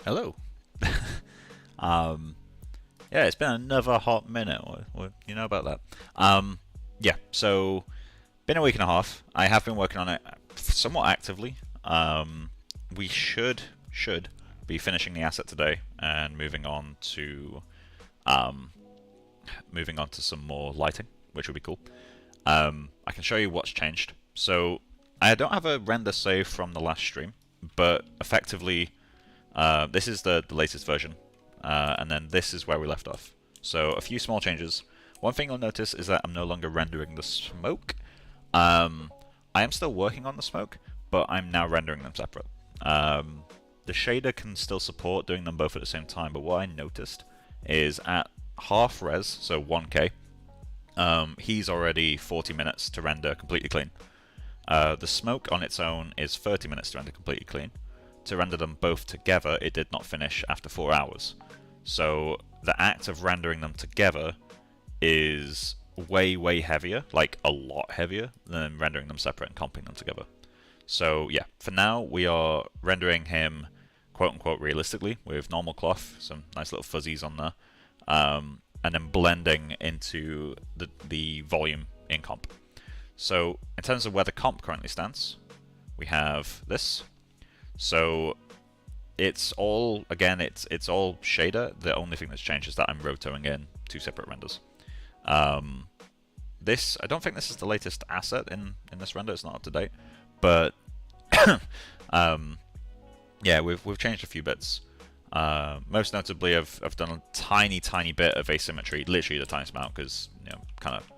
Hello. um, yeah, it's been another hot minute. What you know about that? Yeah, so been a week and a half. I have been working on it somewhat actively. We should be finishing the asset today and um, moving on to some more lighting, which would be cool. I can show you what's changed. So I don't have a render save from the last stream, but effectively this is the latest version, and then this is where we left off. So a few small changes. One thing you'll notice is that I'm no longer rendering the smoke. I am still working on the smoke, but I'm now rendering them separate. The shader can still support doing them both at the same time, but what I noticed is at half res, so 1K, he's already 40 minutes to render completely clean. The smoke on its own is 30 minutes to render completely clean. To render them both together, it did not finish after 4 hours. So the act of rendering them together is way heavier, like a lot heavier, than rendering them separate and comping them together. So yeah, for now we are rendering him quote-unquote realistically with normal cloth, some nice little fuzzies on there, and then blending into the volume in comp. So in terms of where the comp currently stands, we have this. So it's all, again, it's all shader. The only thing that's changed is that I'm rotoing in two separate renders. This, I don't think this is the latest asset in this render. It's not up to date, but yeah, we've changed a few bits. Most notably, I've done a tiny bit of asymmetry, literally the tiniest amount, because kind of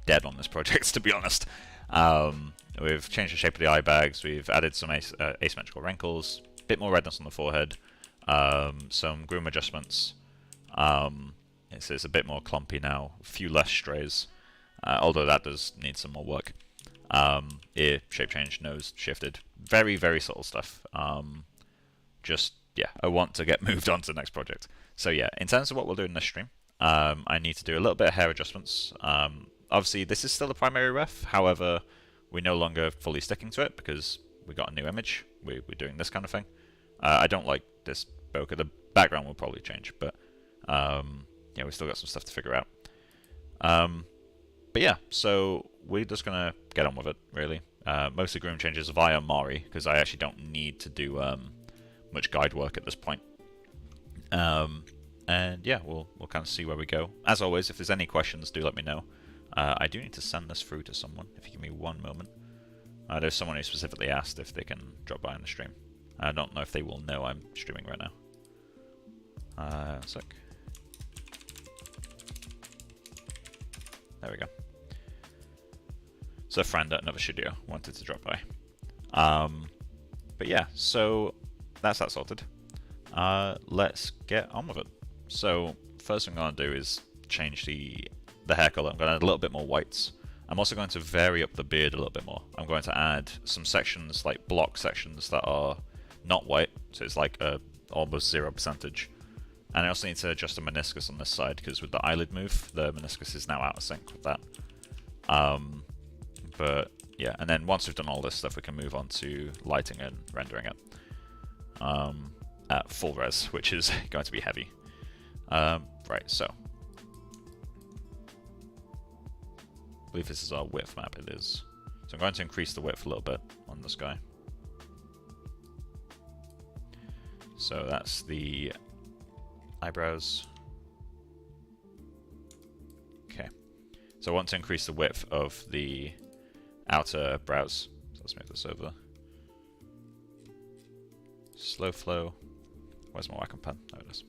dead on this project, to be honest. We've changed the shape of the eye bags. We've added some asymmetrical wrinkles, a bit more redness on the forehead, some groom adjustments. It's a bit more clumpy now, a few less strays, although that does need some more work. Ear shape change, nose shifted, very subtle stuff. Just yeah, I want to get moved on to the next project. So yeah, in terms of what we'll do in this stream, I need to do a little bit of hair adjustments. Obviously, this is still a primary ref. However, we're no longer fully sticking to it because we got a new image. We're doing this kind of thing. I don't like this bokeh. The background will probably change, but yeah, we still got some stuff to figure out. But yeah, so we're just gonna get on with it, really. Mostly groom changes via Mari because I actually don't need to do much guide work at this point. And yeah, we'll kind of see where we go. As always, if there's any questions, do let me know. I do need to send this through to someone, if you give me one moment. There's someone who specifically asked if they can drop by on the stream. I don't know if they will know I'm streaming right now. One sec. There we go. So a friend at another studio wanted to drop by. But yeah, so that's that sorted. Let's get on with it. So first thing I'm going to do is change the hair color. I'm going to add a little bit more whites. I'm also going to vary up the beard a little bit more. I'm going to add some sections, like block sections, that are not white, so it's like almost 0%. And I also need to adjust the meniscus on this side, because with the eyelid move, the meniscus is now out of sync with that. But yeah, and then once we've done all this stuff, we can move on to lighting and rendering it at full res, which is going to be heavy. Right, so I believe this is our width map. It is. So I'm going to increase the width a little bit on this guy. So that's the eyebrows. Okay. So I want to increase the width of the outer brows. So let's move this over. Slow flow. Where's my wacom pen? There it is.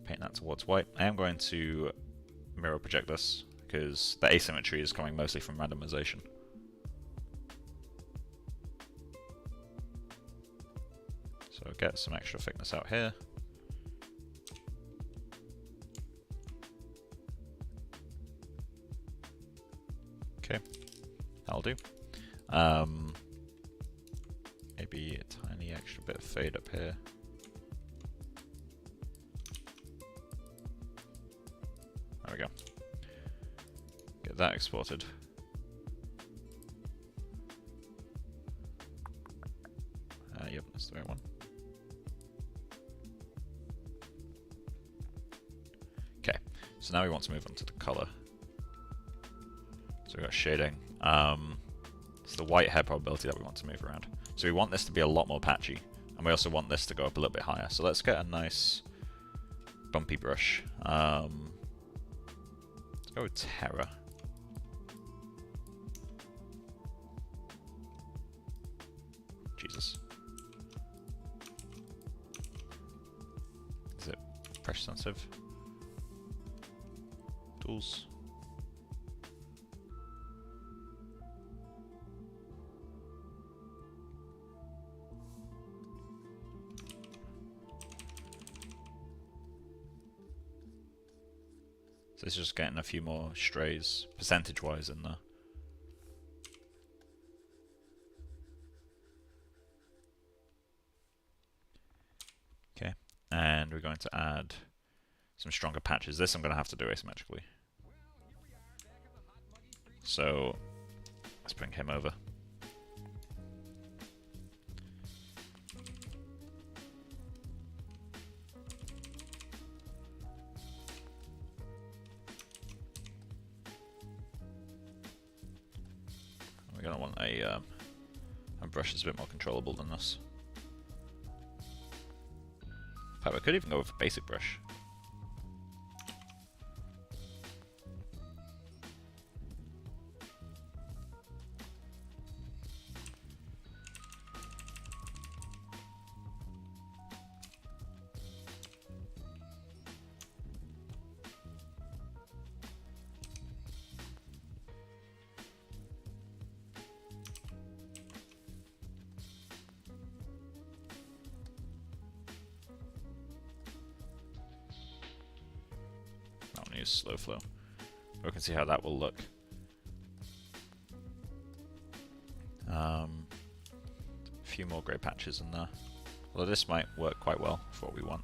Paint that towards white. I am going to mirror project this because the asymmetry is coming mostly from randomization. So get some extra thickness out here. Okay, that'll do. Maybe a tiny extra bit of fade up here. There we go. Get that exported. Yep, that's the right one. So now we want to move on to the color. So we've got shading. It's the white hair probability that we want to move around. So we want this to be a lot more patchy, and we also want this to go up a little bit higher. So let's get a nice bumpy brush. Let's go with Terra. Jesus. Is it pressure sensitive? Tools. So it's just getting a few more strays, percentage-wise, in there. Okay, and we're going to add some stronger patches. This I'm going to have to do asymmetrically. So let's bring him over. We're going to want a brush that's a bit more controllable than this. In fact, we could even go with a basic brush. Use slow flow. We can see how that will look. A few more grey patches in there. Although this might work quite well for what we want.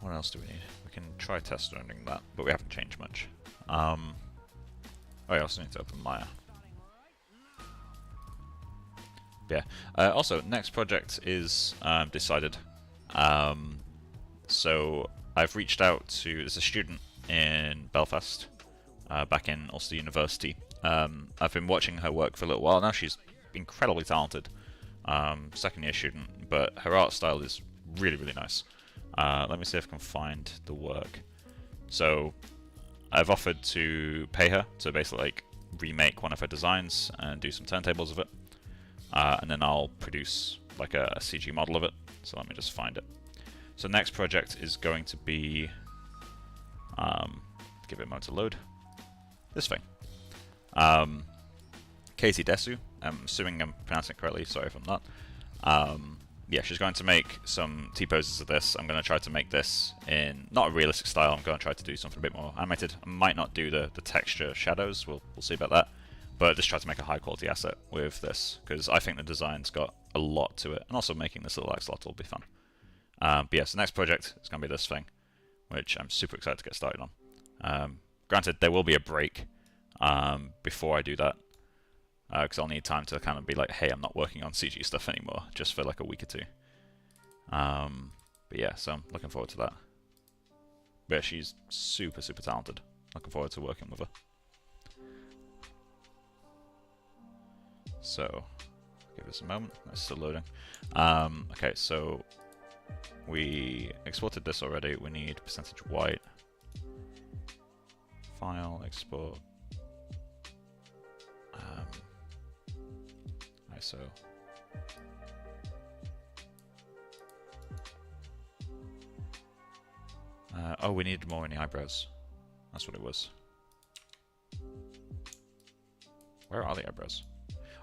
What else do we need? We can try test running that, but we haven't changed much. Oh, I also need to open Maya. Yeah. Also, next project is decided. So I've reached out to, there's a student in Belfast, back in Ulster University. I've been watching her work for a little while now. She's incredibly talented, second year student, but her art style is really, really nice. Let me see if I can find the work. So I've offered to pay her to basically like remake one of her designs and do some turntables of it, and then I'll produce like a CG model of it. So let me just find it. So next project is going to be, give it a moment to load, this thing. Katie Desu, I'm assuming I'm pronouncing it correctly, sorry if I'm not. Yeah, she's going to make some T-poses of this. I'm going to try to make this in, not a realistic style, I'm going to try to do something a bit more animated. I might not do the texture shadows, we'll see about that. But just try to make a high quality asset with this, because I think the design's got a lot to it, and also making this little axolotl will be fun. But yeah, so the next project is going to be this thing, which I'm super excited to get started on. Granted, there will be a break before I do that, because I'll need time to kind of be like, hey, I'm not working on CG stuff anymore, just for like a week or two. But yeah, so I'm looking forward to that. But yeah, she's super, super talented. Looking forward to working with her. So, give this a moment, it's still loading. Okay, so we exported this already. We need percentage white. File, export. ISO. Oh, we needed more in the eyebrows. That's what it was. Where are the eyebrows?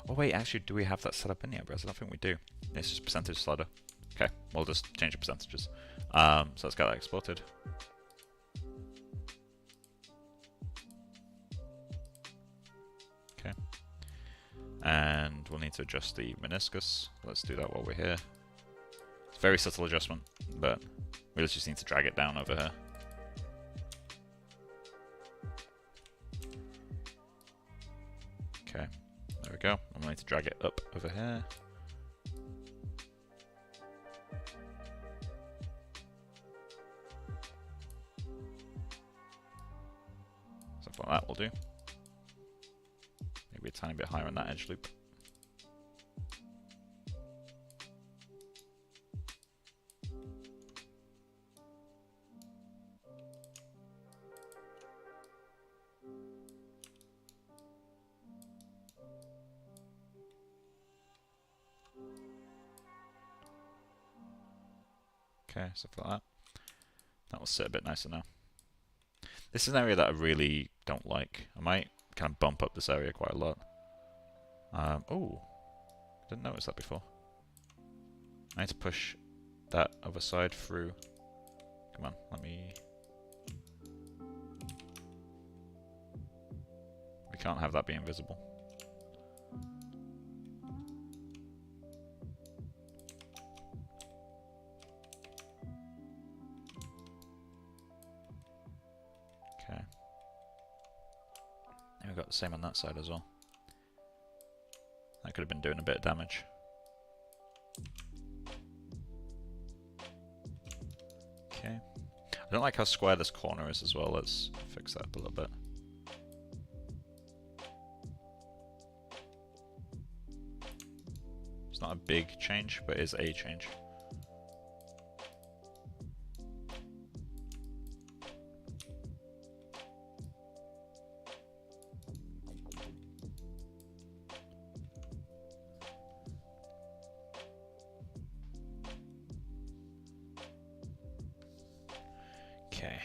Oh wait, actually, do we have that set up in the eyebrows? I don't think we do. It's just percentage slider. Okay, we'll just change the percentages. So let's get that exported. Okay. And we'll need to adjust the meniscus. Let's do that while we're here. It's a very subtle adjustment, but we just need to drag it down over here. Okay, there we go. And we'll need to drag it up over here. Something like that will do. Maybe a tiny bit higher on that edge loop. Okay, something like that. That will sit a bit nicer now. This is an area that I really don't like. I might kind of bump up this area quite a lot. Oh, didn't notice that before. I need to push that other side through. Come on, let me... We can't have that be invisible. Okay. And we've got the same on that side as well. That could have been doing a bit of damage. Okay. I don't like how square this corner is as well. Let's fix that up a little bit. It's not a big change, but it is a change. Okay.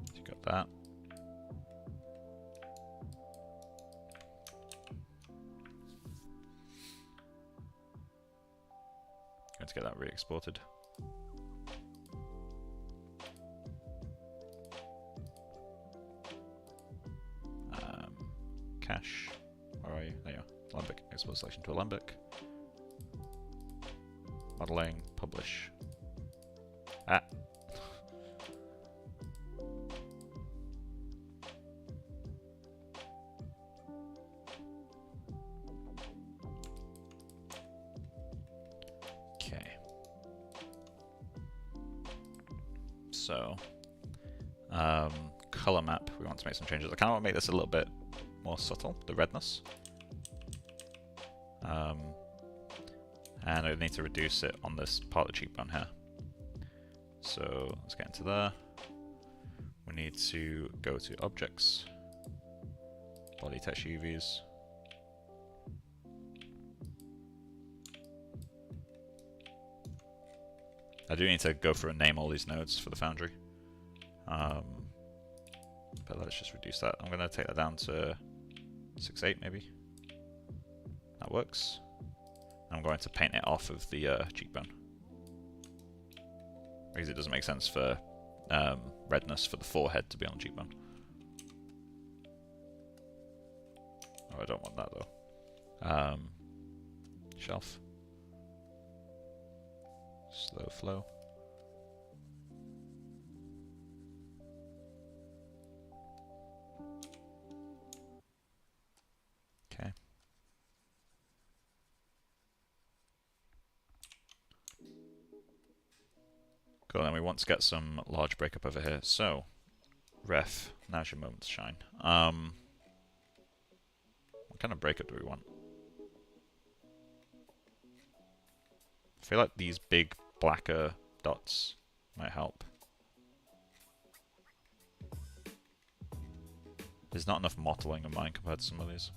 So you got that. Going to get that re-exported. Cache. Where are you? There you are. Alembic. Export selection to Alembic. Modeling. Publish. Ah. Okay. So, color map. We want to make some changes. I kind of want to make this a little bit more subtle, the redness. And I need to reduce it on this part of the cheekbone here. So let's get into there. We need to go to objects, body texture UVs. I do need to go through and name all these nodes for the foundry. But let's just reduce that. I'm going to take that down to 6.8 maybe. That works. I'm going to paint it off of the cheekbone. Because it doesn't make sense for redness for the forehead to be on the cheekbone. Oh, I don't want that though. Shelf. Slow flow. Okay. Cool, then we want to get some large breakup over here. So, ref, now's your moment to shine. What kind of breakup do we want? I feel like these big blacker dots might help. There's not enough mottling of mine compared to some of these.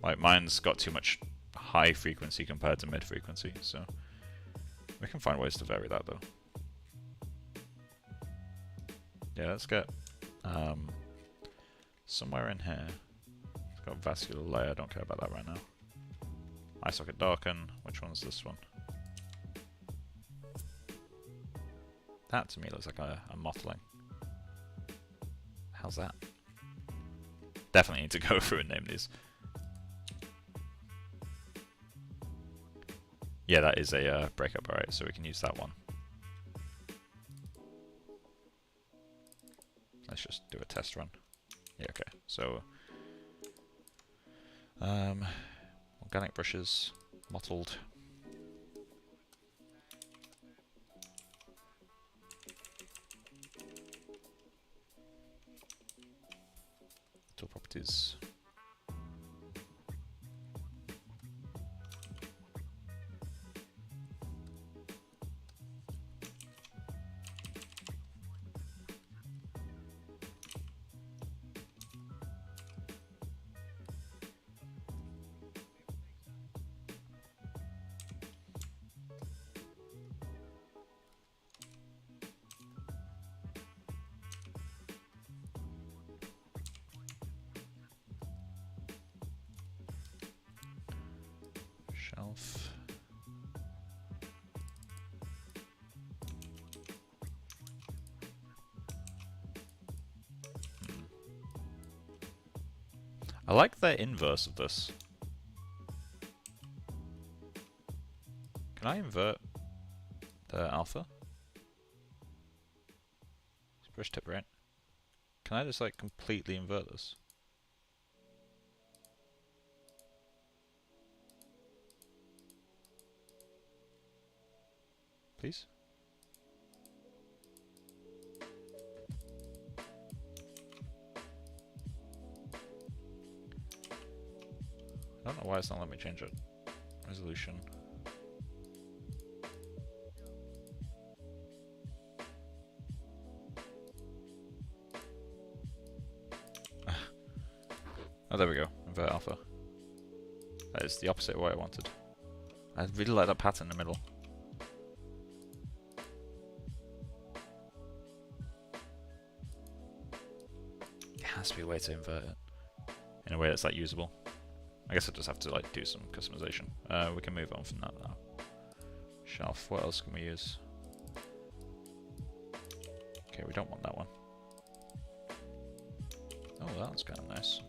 Like, mine's got too much high frequency compared to mid frequency, so we can find ways to vary that though. Yeah, let's get somewhere in here. It's got vascular layer, I don't care about that right now. Eye socket darken, which one's this one? That to me looks like a mottling. How's that? Definitely need to go through and name these. Yeah, that is a breakup, alright, so we can use that one. Let's just do a test run. Yeah, okay, so organic brushes, mottled. properties. Shelf. I like the inverse of this. Can I invert the alpha? It's brush tip, right? Can I just like completely invert this? Please? I don't know why it's not letting me change it. Resolution. Oh, there we go. Invert alpha. That is the opposite of what I wanted. I really like that pattern in the middle. There has to be a way to invert it in a way that's like usable. I guess I just have to like do some customization. We can move on from that now. Shelf. What else can we use? Okay, we don't want that one. Oh, that's kind of nice.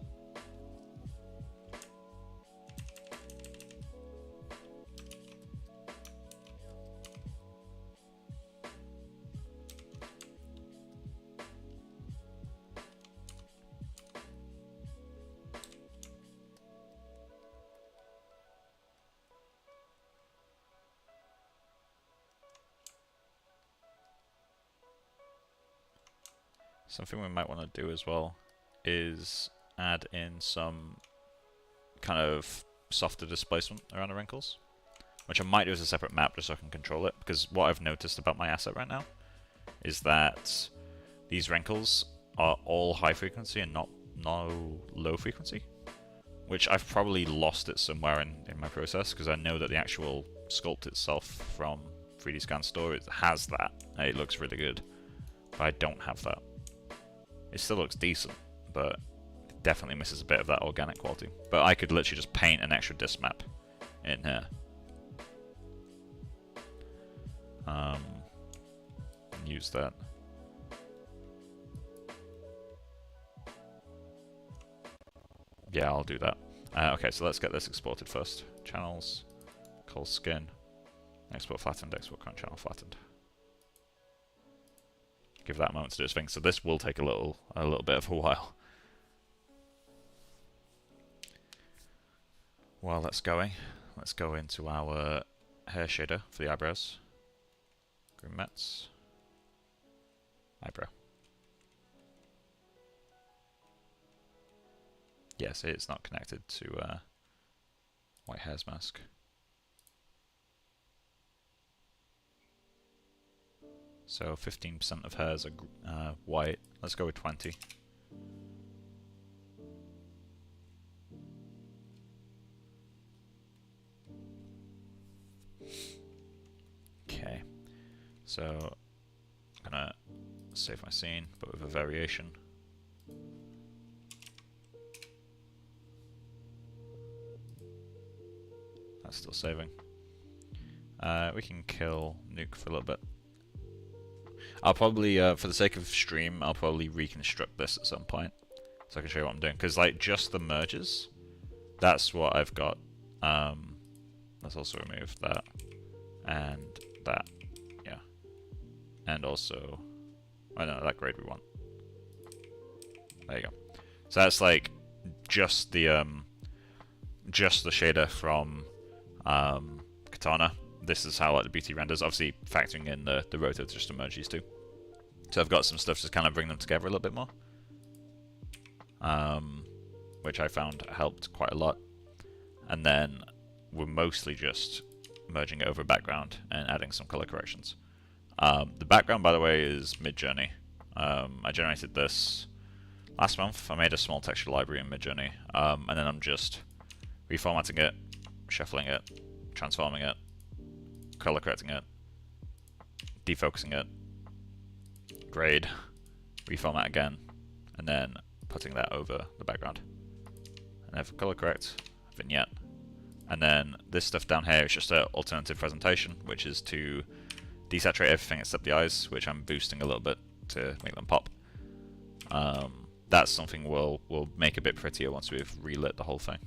Something we might want to do as well is add in some kind of softer displacement around the wrinkles, which I might do as a separate map just so I can control it, because what I've noticed about my asset right now is that these wrinkles are all high frequency and no low frequency, which I've probably lost it somewhere in my process, because I know that the actual sculpt itself from 3D Scan Store has that, and it looks really good, but I don't have that. It still looks decent, but it definitely misses a bit of that organic quality. But I could literally just paint an extra disk map in here. And use that. Yeah, I'll do that. Okay, so let's get this exported first. Channels, cull skin, export flattened, export current channel flattened. Give that a moment to do its thing. So this will take a little bit of a while. While that's going, let's go into our hair shader for the eyebrows. Green mats. Eyebrow. Yes, it's not connected to white hairs mask. So 15% of hairs are white. Let's go with 20. Okay. So I'm gonna save my scene, but with a variation. That's still saving. We can kill Nuke for a little bit. I'll probably, for the sake of stream, I'll probably reconstruct this at some point, so I can show you what I'm doing. Because like just the merges, that's what I've got. Let's also remove that and that, yeah, and also, I don't know that grade we want. There you go. So that's like just the shader from Katana. This is how like the BT renders, obviously factoring in the rotor to just merge these two. So I've got some stuff to kind of bring them together a little bit more. which I found helped quite a lot. And then we're mostly just merging it over background and adding some color corrections. The background, by the way, is Midjourney. I generated this last month. I made a small texture library in Midjourney, and then I'm just reformatting it, shuffling it, transforming it, color correcting it, defocusing it, grade, reformat again, and then putting that over the background. And I have a color correct vignette. And then this stuff down here is just an alternative presentation, which is to desaturate everything except the eyes, which I'm boosting a little bit to make them pop. That's something we'll make a bit prettier once we've relit the whole thing.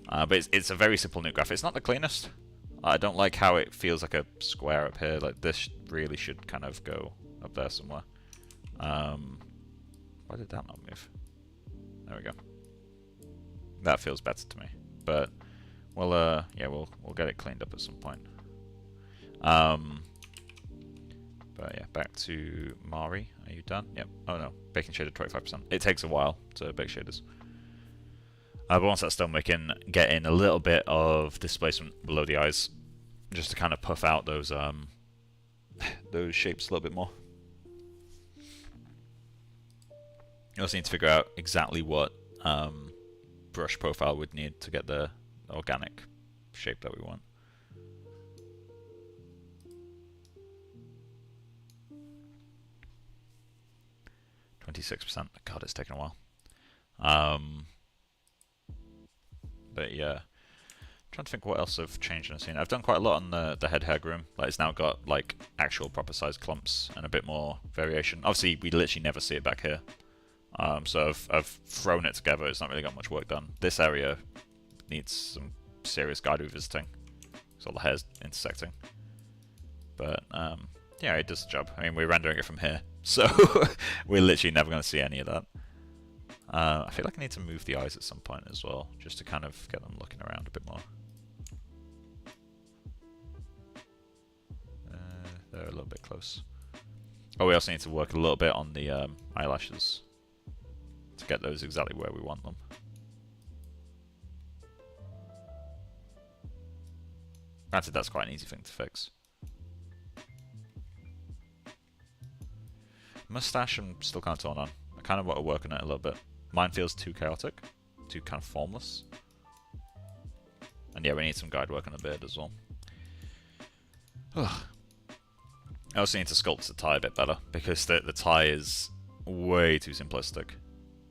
But it's a very simple new graphic. It's not the cleanest. I don't like how it feels like a square up here. Like this really should kind of go up there somewhere. Why did that not move? There we go. That feels better to me. But we'll yeah, we'll get it cleaned up at some point. But yeah, back to Mari. Are you done? Yep. Oh no, baking shader 25%. It takes a while to bake shaders. But once that's done, we can get in a little bit of displacement below the eyes, just to kind of puff out those shapes a little bit more. You also need to figure out exactly what brush profile we'd need to get the organic shape that we want. 26%. God, it's taken a while. But yeah, I'm trying to think what else I've changed in the scene. I've done quite a lot on the head hair groom. Like it's now got like actual proper sized clumps and a bit more variation. Obviously, we literally never see it back here. So I've thrown it together. It's not really got much work done. This area needs some serious guide revisiting. So all the hair's intersecting. But yeah, it does the job. I mean, we're rendering it from here, so we're literally never going to see any of that. I feel like I need to move the eyes at some point as well, just to kind of get them looking around a bit more. They're a little bit close. Oh, we also need to work a little bit on the eyelashes to get those exactly where we want them. Granted, that's quite an easy thing to fix. Mustache, I'm still kind of torn on. I kind of want to work on it a little bit. Mine feels too chaotic, too kind of formless. And yeah, we need some guide work on the beard as well. Ugh. I also need to sculpt the tie a bit better, because the tie is way too simplistic.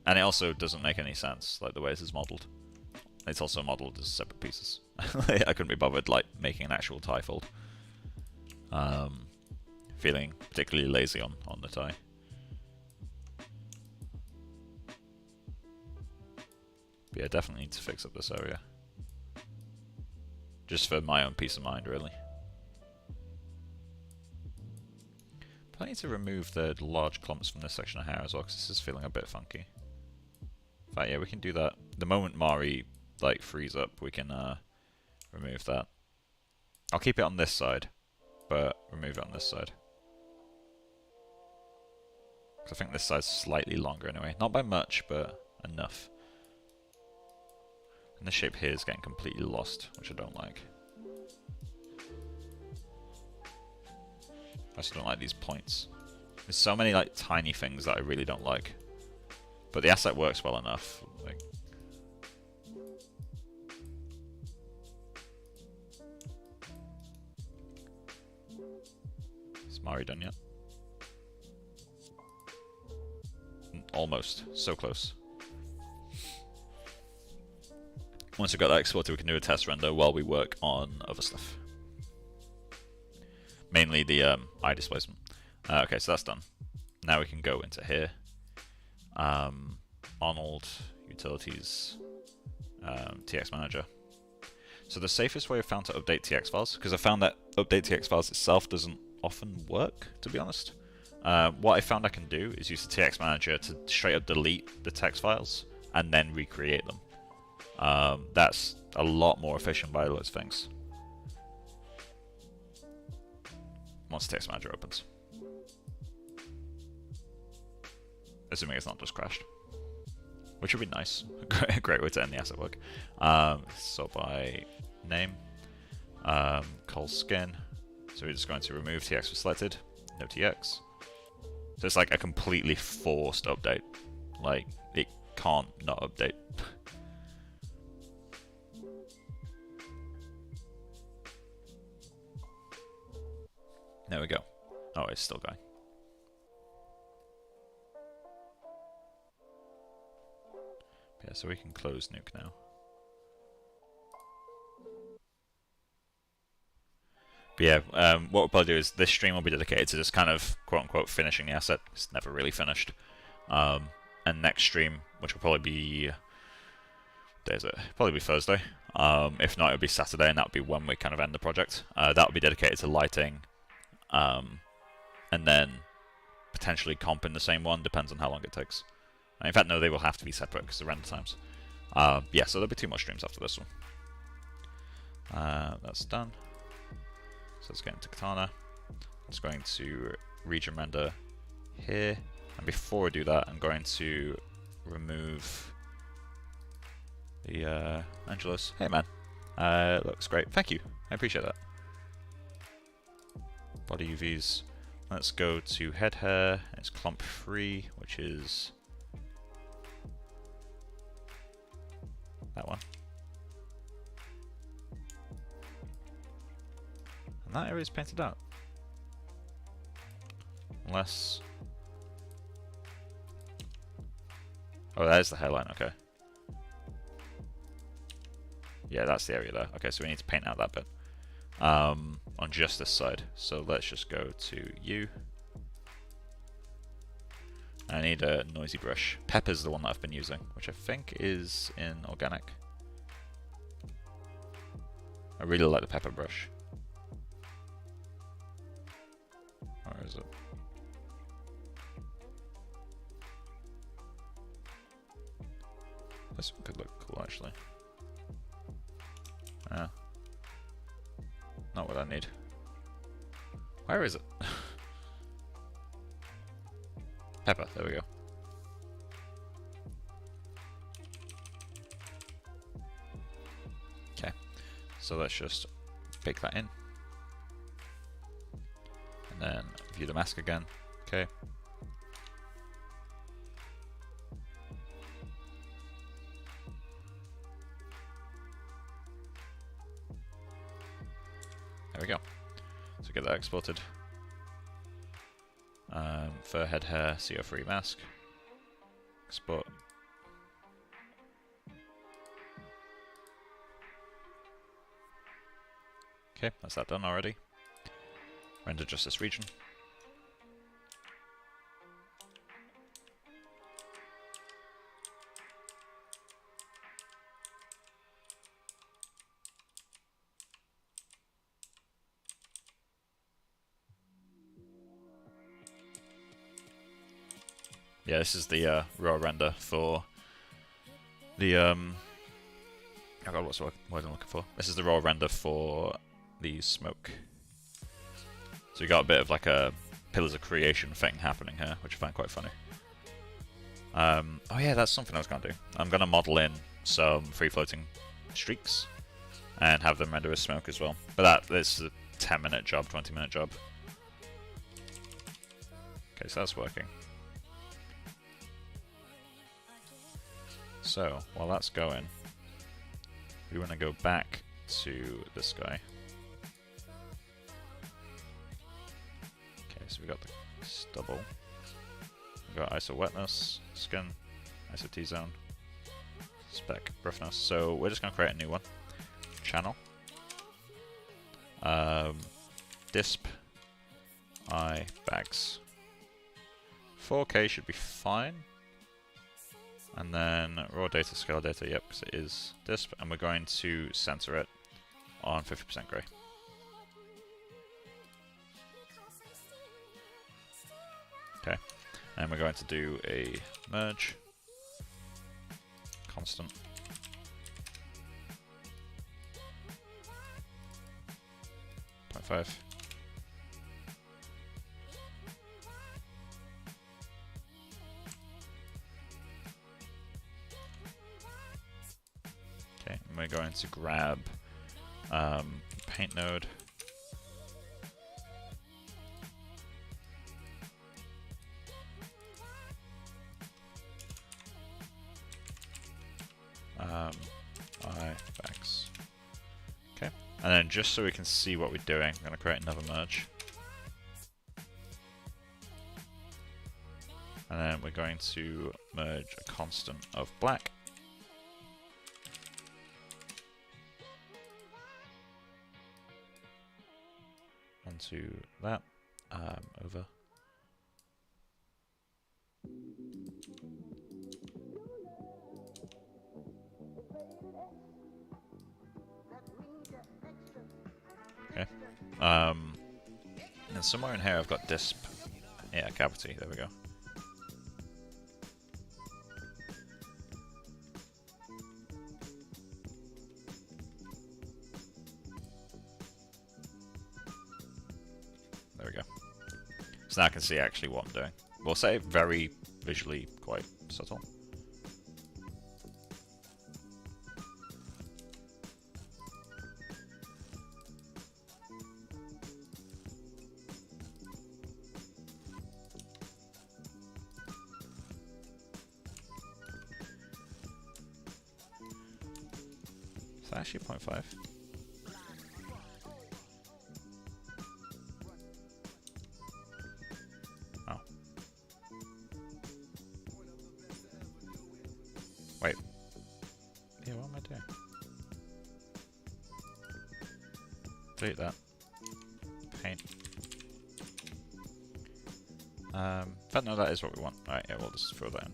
And it also doesn't make any sense, like the way this is modelled. It's also modelled as separate pieces. I couldn't be bothered like making an actual tie fold. Feeling particularly lazy on the tie. But yeah, definitely need to fix up this area. Just for my own peace of mind, really. I need to remove the large clumps from this section of hair as well, because this is feeling a bit funky. In fact, yeah, we can do that. The moment Mari like frees up, we can remove that. I'll keep it on this side, but remove it on this side. Because I think this side's slightly longer anyway. Not by much, but enough. And the shape here is getting completely lost, which I don't like. I just don't like these points. There's so many like tiny things that I really don't like. But the asset works well enough. Like, is Mari done yet? Almost. So close. Once we've got that exported, we can do a test render while we work on other stuff. Mainly the eye displacement. Okay, so that's done. Now we can go into here. Arnold, Utilities, TX Manager. So the safest way I've found to update TX files, because I found that update TX files itself doesn't often work, to be honest. What I found I can do is use the TX Manager to straight up delete the text files and then recreate them. That's a lot more efficient by those things. Once the TX Manager opens. Assuming it's not just crashed. which would be nice. Great way to end the asset work. Sort by name, call skin. So we're just going to remove TX was selected, no TX. So it's like a completely forced update. Like, it can't not update. There we go. Oh, it's still going. Yeah, so we can close nuke now. But yeah, what we'll probably do is this stream will be dedicated to just kind of quote-unquote finishing the asset. It's never really finished. And next stream, which will probably be... what day is it? Probably be Thursday. If not, it'll be Saturday, and that'll be when we kind of end the project. That'll be dedicated to lighting. And then potentially comp in the same one, depends on how long it takes. In fact, no, they will have to be separate because of render times. Yeah, so there'll be 2 more streams after this one. That's done. So let's get into Katana. I'm just going to region render here. And before I do that, I'm going to remove the Angelus. Hey man, looks great. Thank you, I appreciate that. Body UVs. Let's go to head hair. It's clump free, which is that one. And that area is painted out. Unless... oh, there's the hairline, okay. Yeah, that's the area there. Okay, so we need to paint out that bit. On just this side. So let's just go to U. I need a noisy brush. Pepper's the one that I've been using, which I think is in organic. I really like the pepper brush. Where is it? This one could look cool actually. Yeah. Not what I need. Where is it? Pepper, there we go. Okay, so let's just bake that in. And then view the mask again. Okay. There we go. So get that exported. Fur head hair, CO3 mask. Export. Okay, that's that done already. Render just this region. Yeah, this is the raw render for the oh god, what's the word I'm looking for? This is the raw render for the smoke. So you got a bit of like a pillars of creation thing happening here, which I find quite funny. Oh yeah, that's something I was gonna do. I'm gonna model in some free floating streaks and have them render as smoke as well. But this is a 10-minute job, 20-minute job. Okay, so that's working. So, while that's going, we want to go back to this guy. Okay, so we got the stubble. We got ISO wetness, skin, ISO T-zone, spec roughness. So we're just going to create a new one. Channel. Disp. I bags. 4K should be fine. And then raw data, scale data, yep, because it is disp, and we're going to center it on 50% gray. Okay, and we're going to do a merge, constant. .5. we're going to grab paint node. IFX. Okay, and then just so we can see what we're doing, I'm going to create another merge. And then we're going to merge a constant of black. Onto that, over. Okay. And somewhere in here I've got disp. Yeah, cavity, there we go. There we go. So now I can see actually what I'm doing. We'll say very visually quite subtle. Is that actually 0.5? Wait. Yeah, what am I doing? Delete that. Paint. But no, that is what we want. Alright, yeah, we'll just throw that in.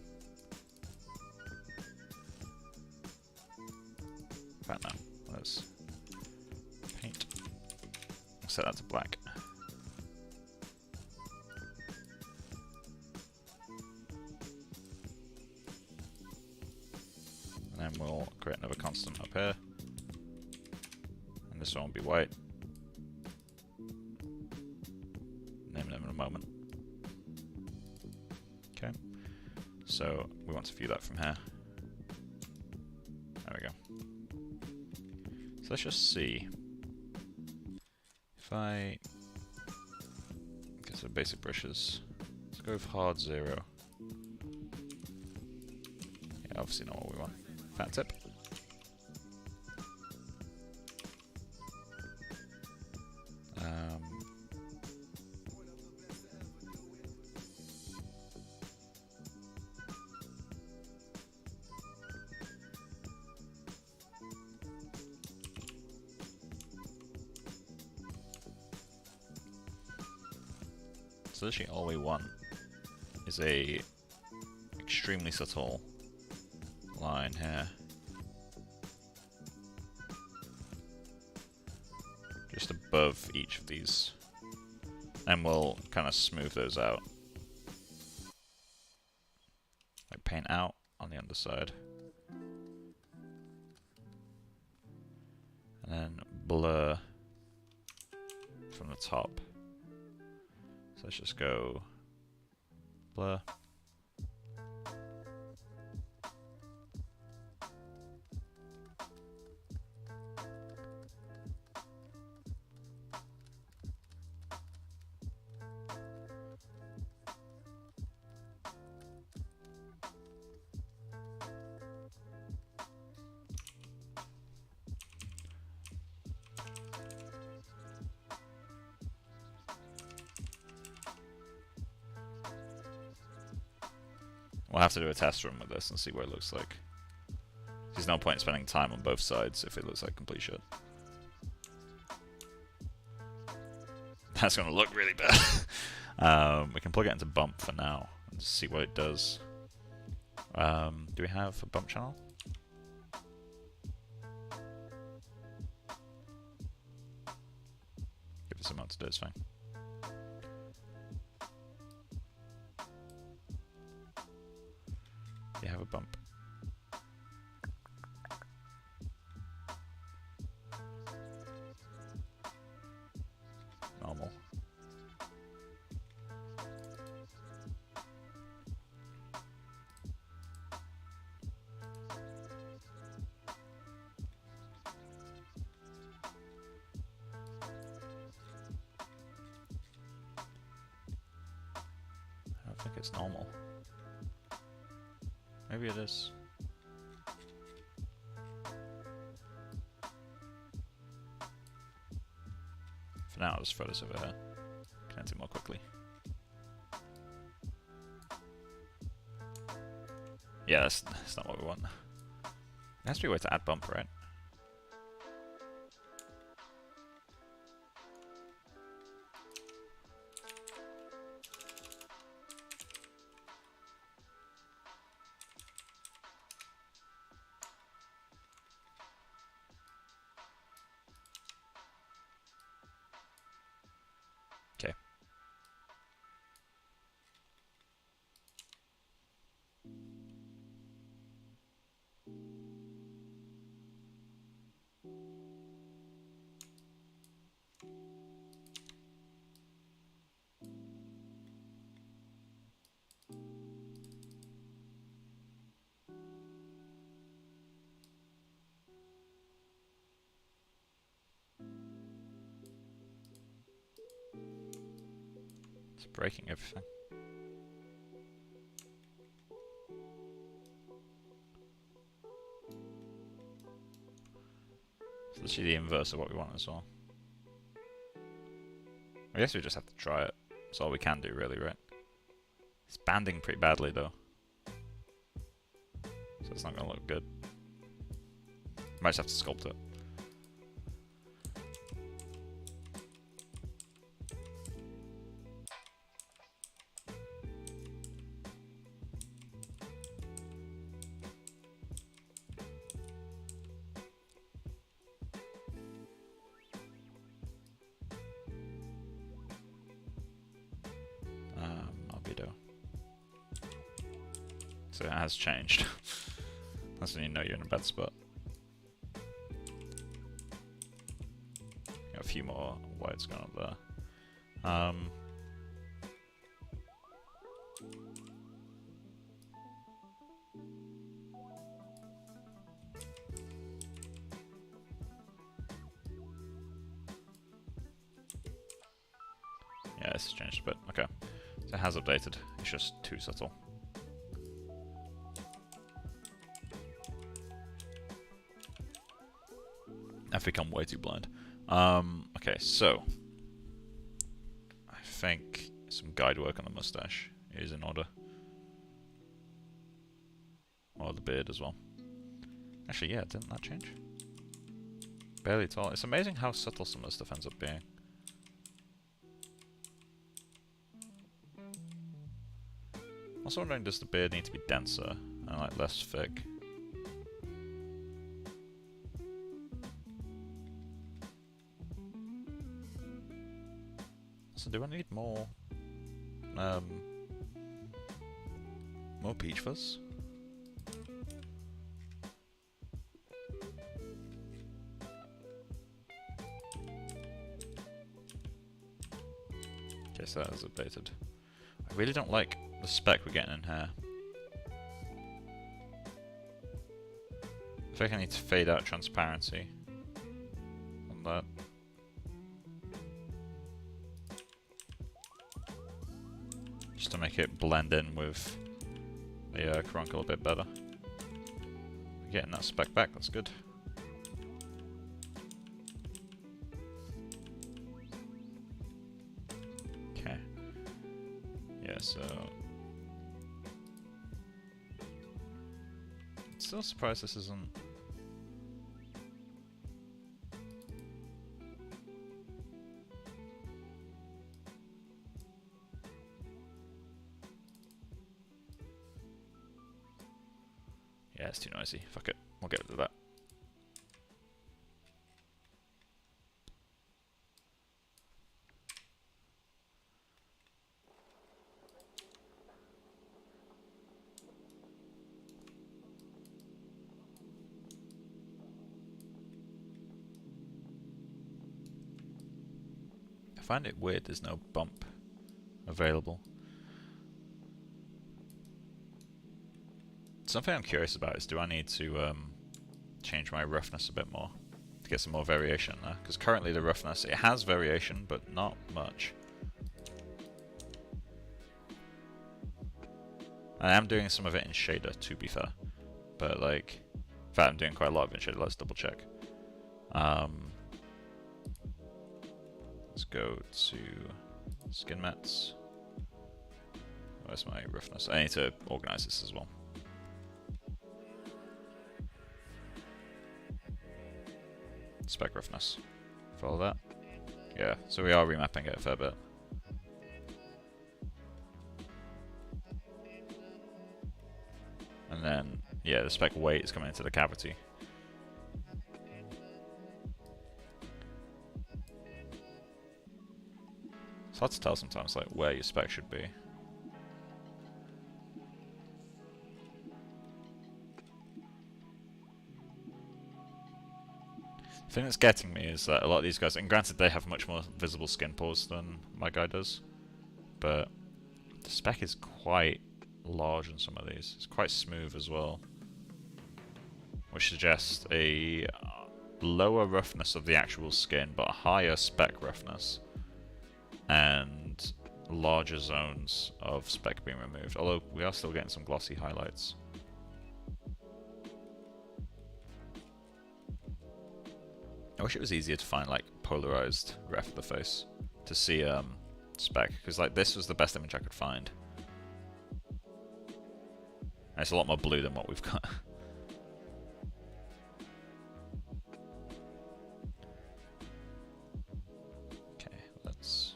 But no, let's paint. Set that to black. And then we'll create another constant up here. And this one will be white. Name them in a moment. Okay. So we want to view that from here. There we go. So let's just see. If I get some basic brushes, let's go with hard 0. Yeah, obviously not what we want. Fat tip. So literally all we want is a extremely subtle line here. Just above each of these. And we'll kind of smooth those out. Like paint out on the underside. And then blur from the top. So let's just go blur. We'll have to do a test run with this and see what it looks like. There's no point in spending time on both sides if it looks like complete shit. That's going to look really bad. We can plug it into bump for now and see what it does. Do we have a bump channel? Give us a moment to do it, it's fine. You have a bump. Normal. it's normal. Maybe it is. For now, I'll just throw this over here. Connect it more quickly. Yeah, that's not what we want. There has to be a way to add bump, right? Okay. It's breaking everything. So this is the inverse of what we want as well. I guess we just have to try it. That's all we can do, really, right? It's banding pretty badly, though. So it's not going to look good. Might just have to sculpt it. Albedo. So it has changed. That's when you know you're in a bad spot. Got a few more whites going up there. Yeah, this has changed a bit. Okay. So it has updated. It's just too subtle. I've become way too blind. Okay, so I think some guide work on the mustache is in order. Or the beard as well. Actually, yeah, didn't that change? Barely at all. It's amazing how subtle some of the stuff ends up being. Also wondering, does the beard need to be denser and like less thick? So do I need more peach fuzz? Okay, so that is updated. I really don't like the spec we're getting in here. I think I need to fade out transparency on that. Just to make it blend in with the Chronicle a bit better. Getting that spec back, that's good. Okay. Yeah, so... Still surprised this isn't... Yeah, it's too noisy. Fuck it. We'll get rid of that. I find it weird there's no bump available. Something I'm curious about is, do I need to change my roughness a bit more to get some more variation there? Because currently the roughness, it has variation, but not much. I am doing some of it in shader, to be fair. But like, in fact, I'm doing quite a lot of it in shader. Let's double check. Let's go to skin mats. Where's my roughness? I need to organize this as well. Spec roughness. Follow that. Yeah, so we are remapping it a fair bit. And then, yeah, the spec weight is coming into the cavity. It's hard to tell sometimes, like, where your spec should be. The thing that's getting me is that a lot of these guys, and granted they have much more visible skin pores than my guy does, but the spec is quite large on some of these. It's quite smooth as well, which suggests a lower roughness of the actual skin, but a higher spec roughness, and larger zones of spec being removed, although we are still getting some glossy highlights. I wish it was easier to find like polarized ref of the face to see spec, because like this was the best image I could find. And it's a lot more blue than what we've got. Okay, let's...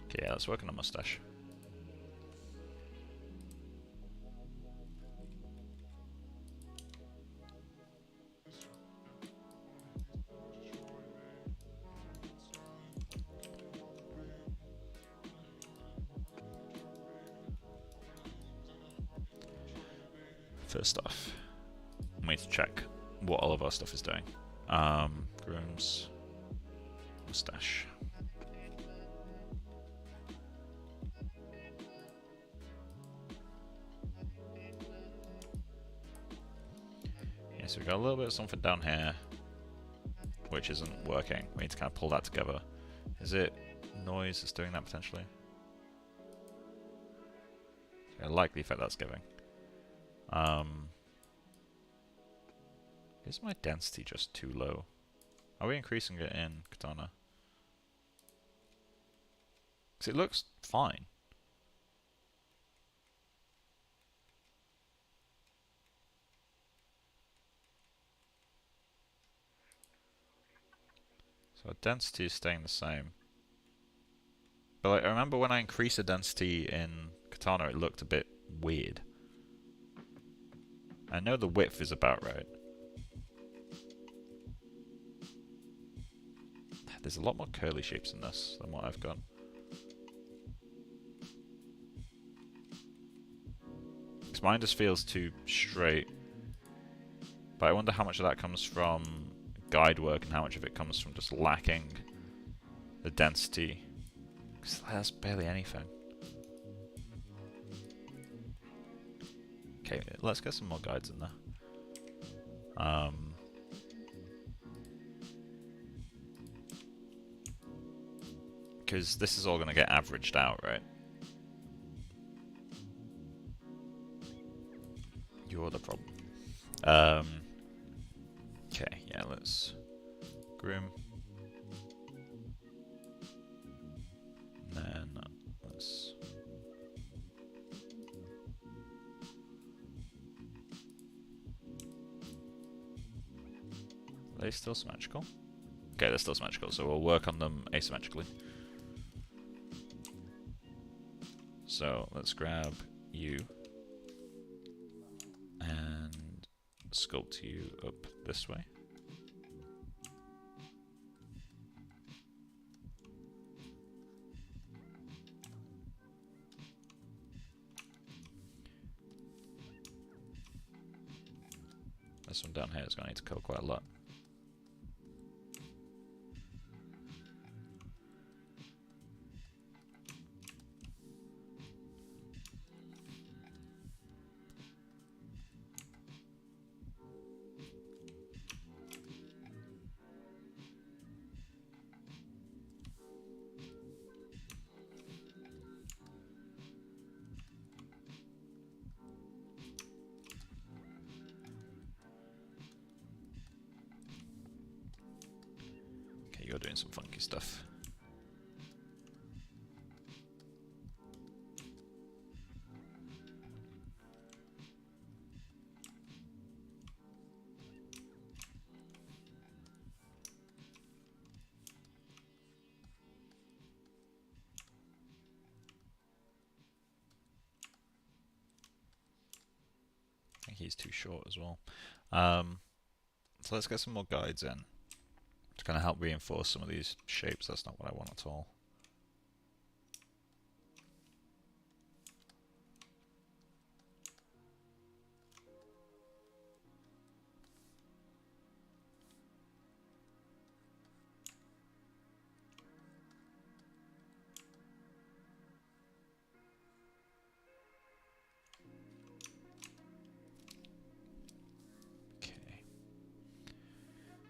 Okay, yeah, let's work on a mustache. First off, we need to check what all of our stuff is doing. Grooms, mustache. Yeah, so we've got a little bit of something down here, which isn't working. We need to kind of pull that together. Is it noise that's doing that potentially? I like the effect that's giving. Is my density just too low? Are we increasing it in Katana? Because it looks fine. So our density is staying the same. But like, I remember when I increased the density in Katana, it looked a bit weird. I know the width is about right. There's a lot more curly shapes in this than what I've got. Because mine just feels too straight. But I wonder how much of that comes from guide work and how much of it comes from just lacking the density. Because that's barely anything. Okay, let's get some more guides in there. Because this is all going to get averaged out, right? You're the problem. Okay, yeah, let's groom. And then let's... Are they still symmetrical? Okay, they're still symmetrical, so we'll work on them asymmetrically. So let's grab you and sculpt you up this way. This one down here is going to need to curl quite a lot. doing some funky stuff. I think he's too short as well. So let's get some more guides in to kind of help reinforce some of these shapes. That's not what I want at all.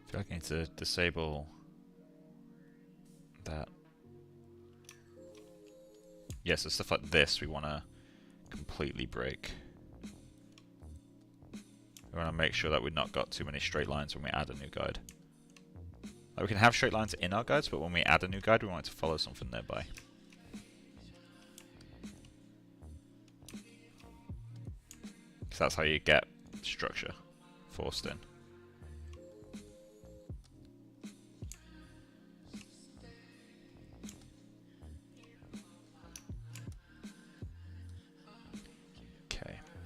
I feel like I need to disable that. Yes, the stuff like this we want to completely break. We want to make sure that we've not got too many straight lines when we add a new guide. Like we can have straight lines in our guides, but when we add a new guide, we want it to follow something nearby. Because that's how you get structure forced in.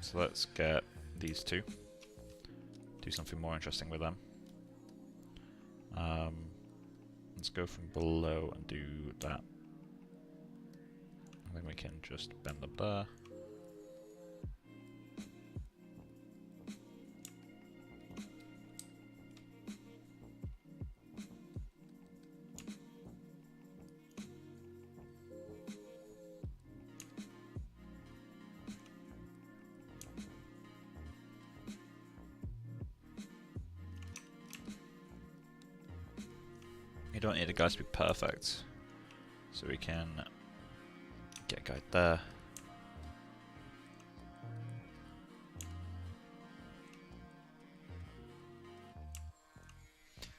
So let's get these two. Do something more interesting with them. Let's go from below and do that. And then we can just bend up there. You don't need a guide to be perfect, so we can get a guide there.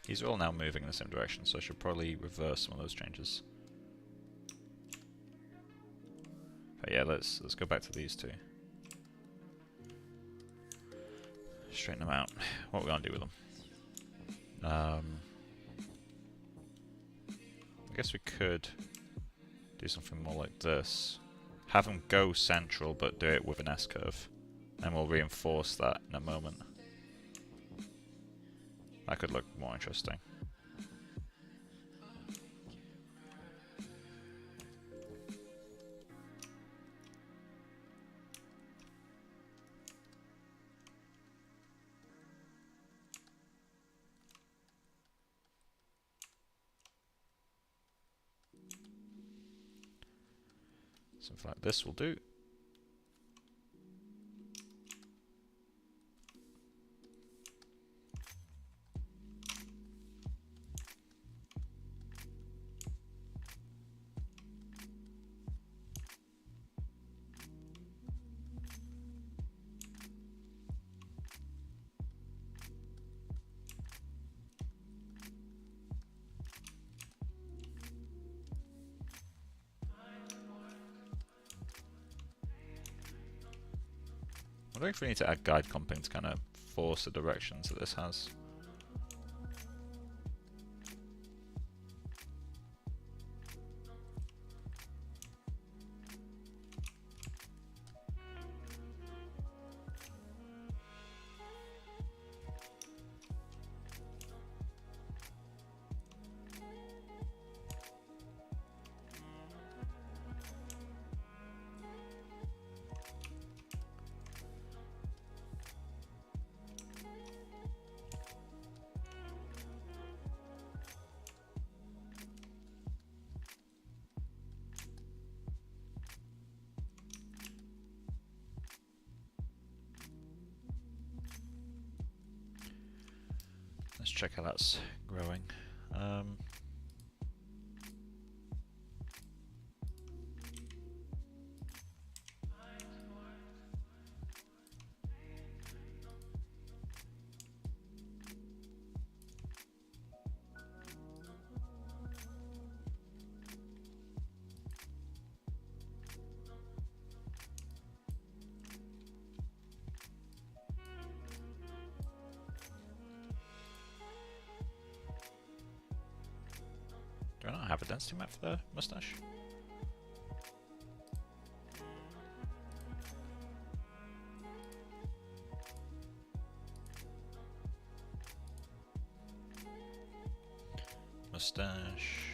These are all now moving in the same direction, so I should probably reverse some of those changes. But yeah, let's go back to these two. Straighten them out. What are we gonna do with them? I guess we could do something more like this. Have them go central, but do it with an S-curve. And we'll reinforce that in a moment. That could look more interesting. Something like this will do. I wonder if we need to add guide comping to kind of force the directions that this has. Let's check how that's growing. density map for the mustache? Mustache.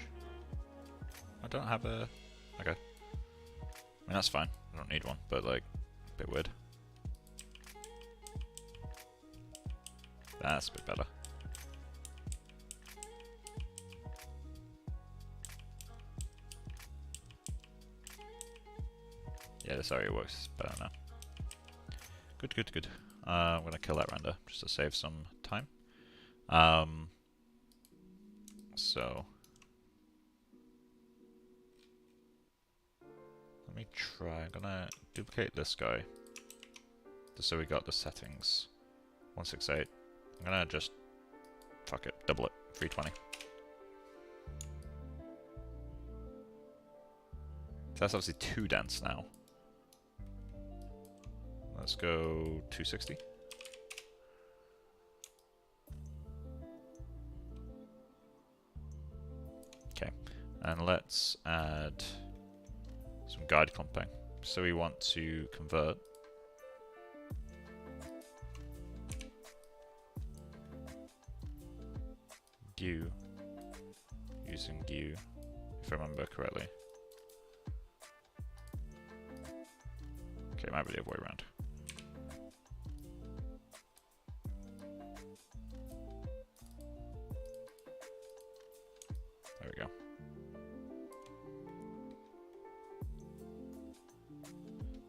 I don't have a... Okay. I mean, that's fine. I don't need one, but like, a bit weird. That's a bit better. Yeah, this area works better now. Good, good, good. I'm gonna kill that render just to save some time. So let me try. I'm gonna duplicate this guy just so we got the settings. 168. I'm gonna just fuck it, double it. 320. So that's obviously too dense now. Let's go 260. Okay, and let's add some guide clumping. So we want to convert GUI using GUI, if I remember correctly. Okay, it might be the other way around. There we go.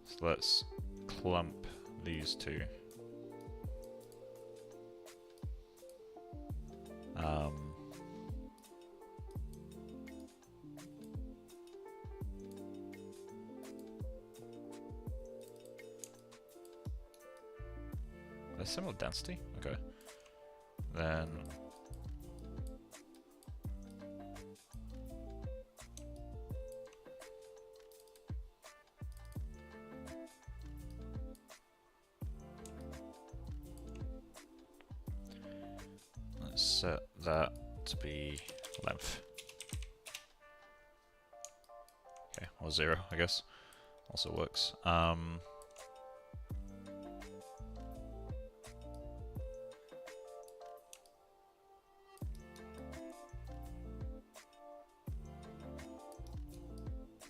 So let's clump these two. They're similar density? Okay. Then let's set that to be length. Okay, or 0, I guess. Also works.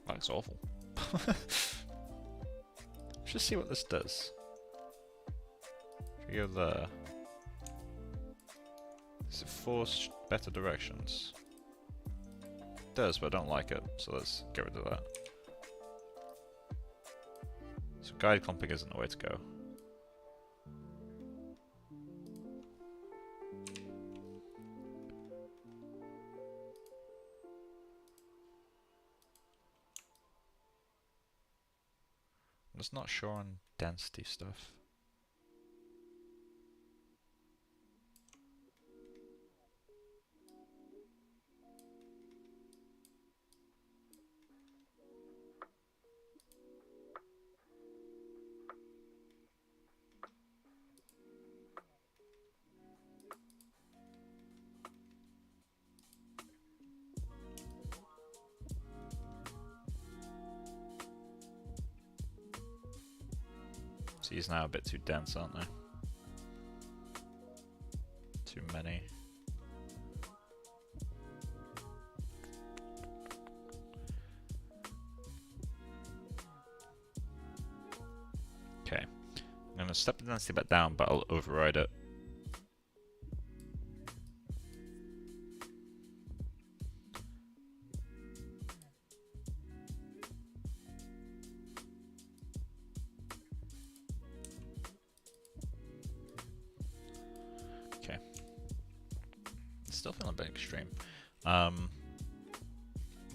That's awful. Let's just see what this does. If we go there, does it force better directions? It does, but I don't like it, so let's get rid of that. So guide clumping isn't the way to go. I'm just not sure on density stuff. These now a bit too dense, aren't they? Too many. Okay. I'm going to step the density back down, but I'll override it. Still feeling a bit extreme.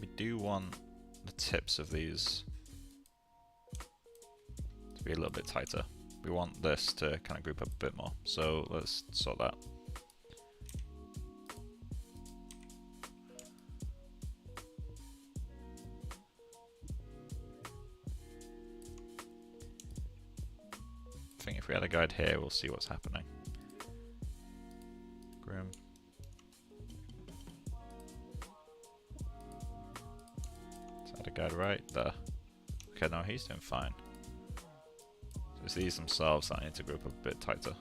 We do want the tips of these to be a little bit tighter. We want this to kind of group up a bit more. So let's sort that. I think if we had a guide here, we'll see what's happening. Groom. guy right there. Okay, no, he's doing fine. So it's these themselves that I need to group up a bit tighter.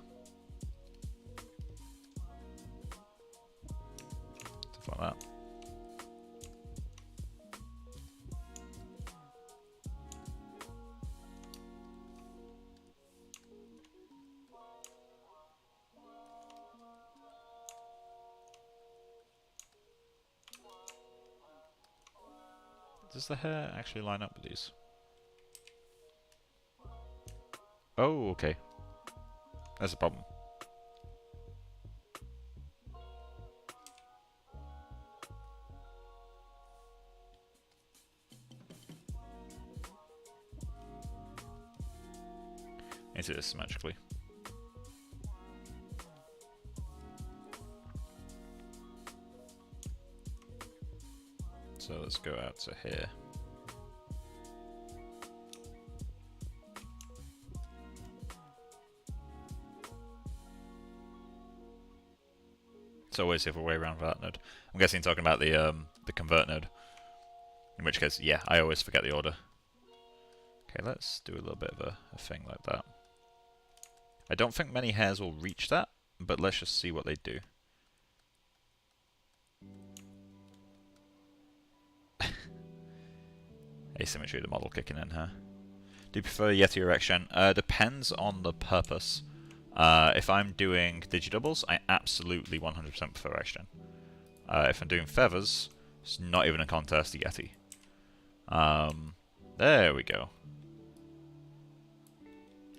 Stuff like that. Does the hair actually line up with these? Oh, okay. That's a problem. Need to do this symmetrically. So let's go out to here. It's always the other way around for that node. I'm guessing talking about the convert node. In which case, yeah, I always forget the order. Okay, let's do a little bit of a thing like that. I don't think many hairs will reach that, but let's just see what they do. Asymmetry of the model kicking in here. Do you prefer Yeti or XGen? Depends on the purpose. If I'm doing digidoubles, I absolutely 100% prefer XGen. If I'm doing feathers, it's not even a contest, Yeti. There we go.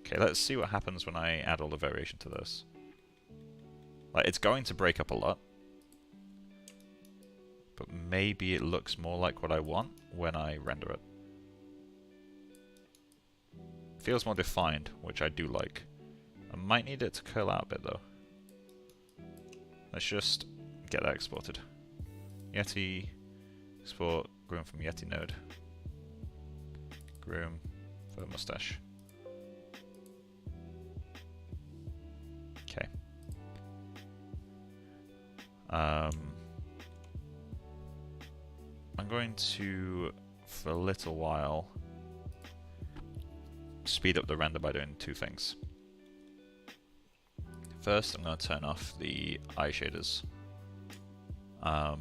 Okay, let's see what happens when I add all the variation to this. Like, it's going to break up a lot. But maybe it looks more like what I want when I render it. Feels more defined, which I do like. I might need it to curl out a bit though. Let's just get that exported. Yeti, export, groom from Yeti node. Groom for mustache. Okay. I'm going to, for a little while, speed up the render by doing two things. First, I'm going to turn off the eye shaders. Yeah,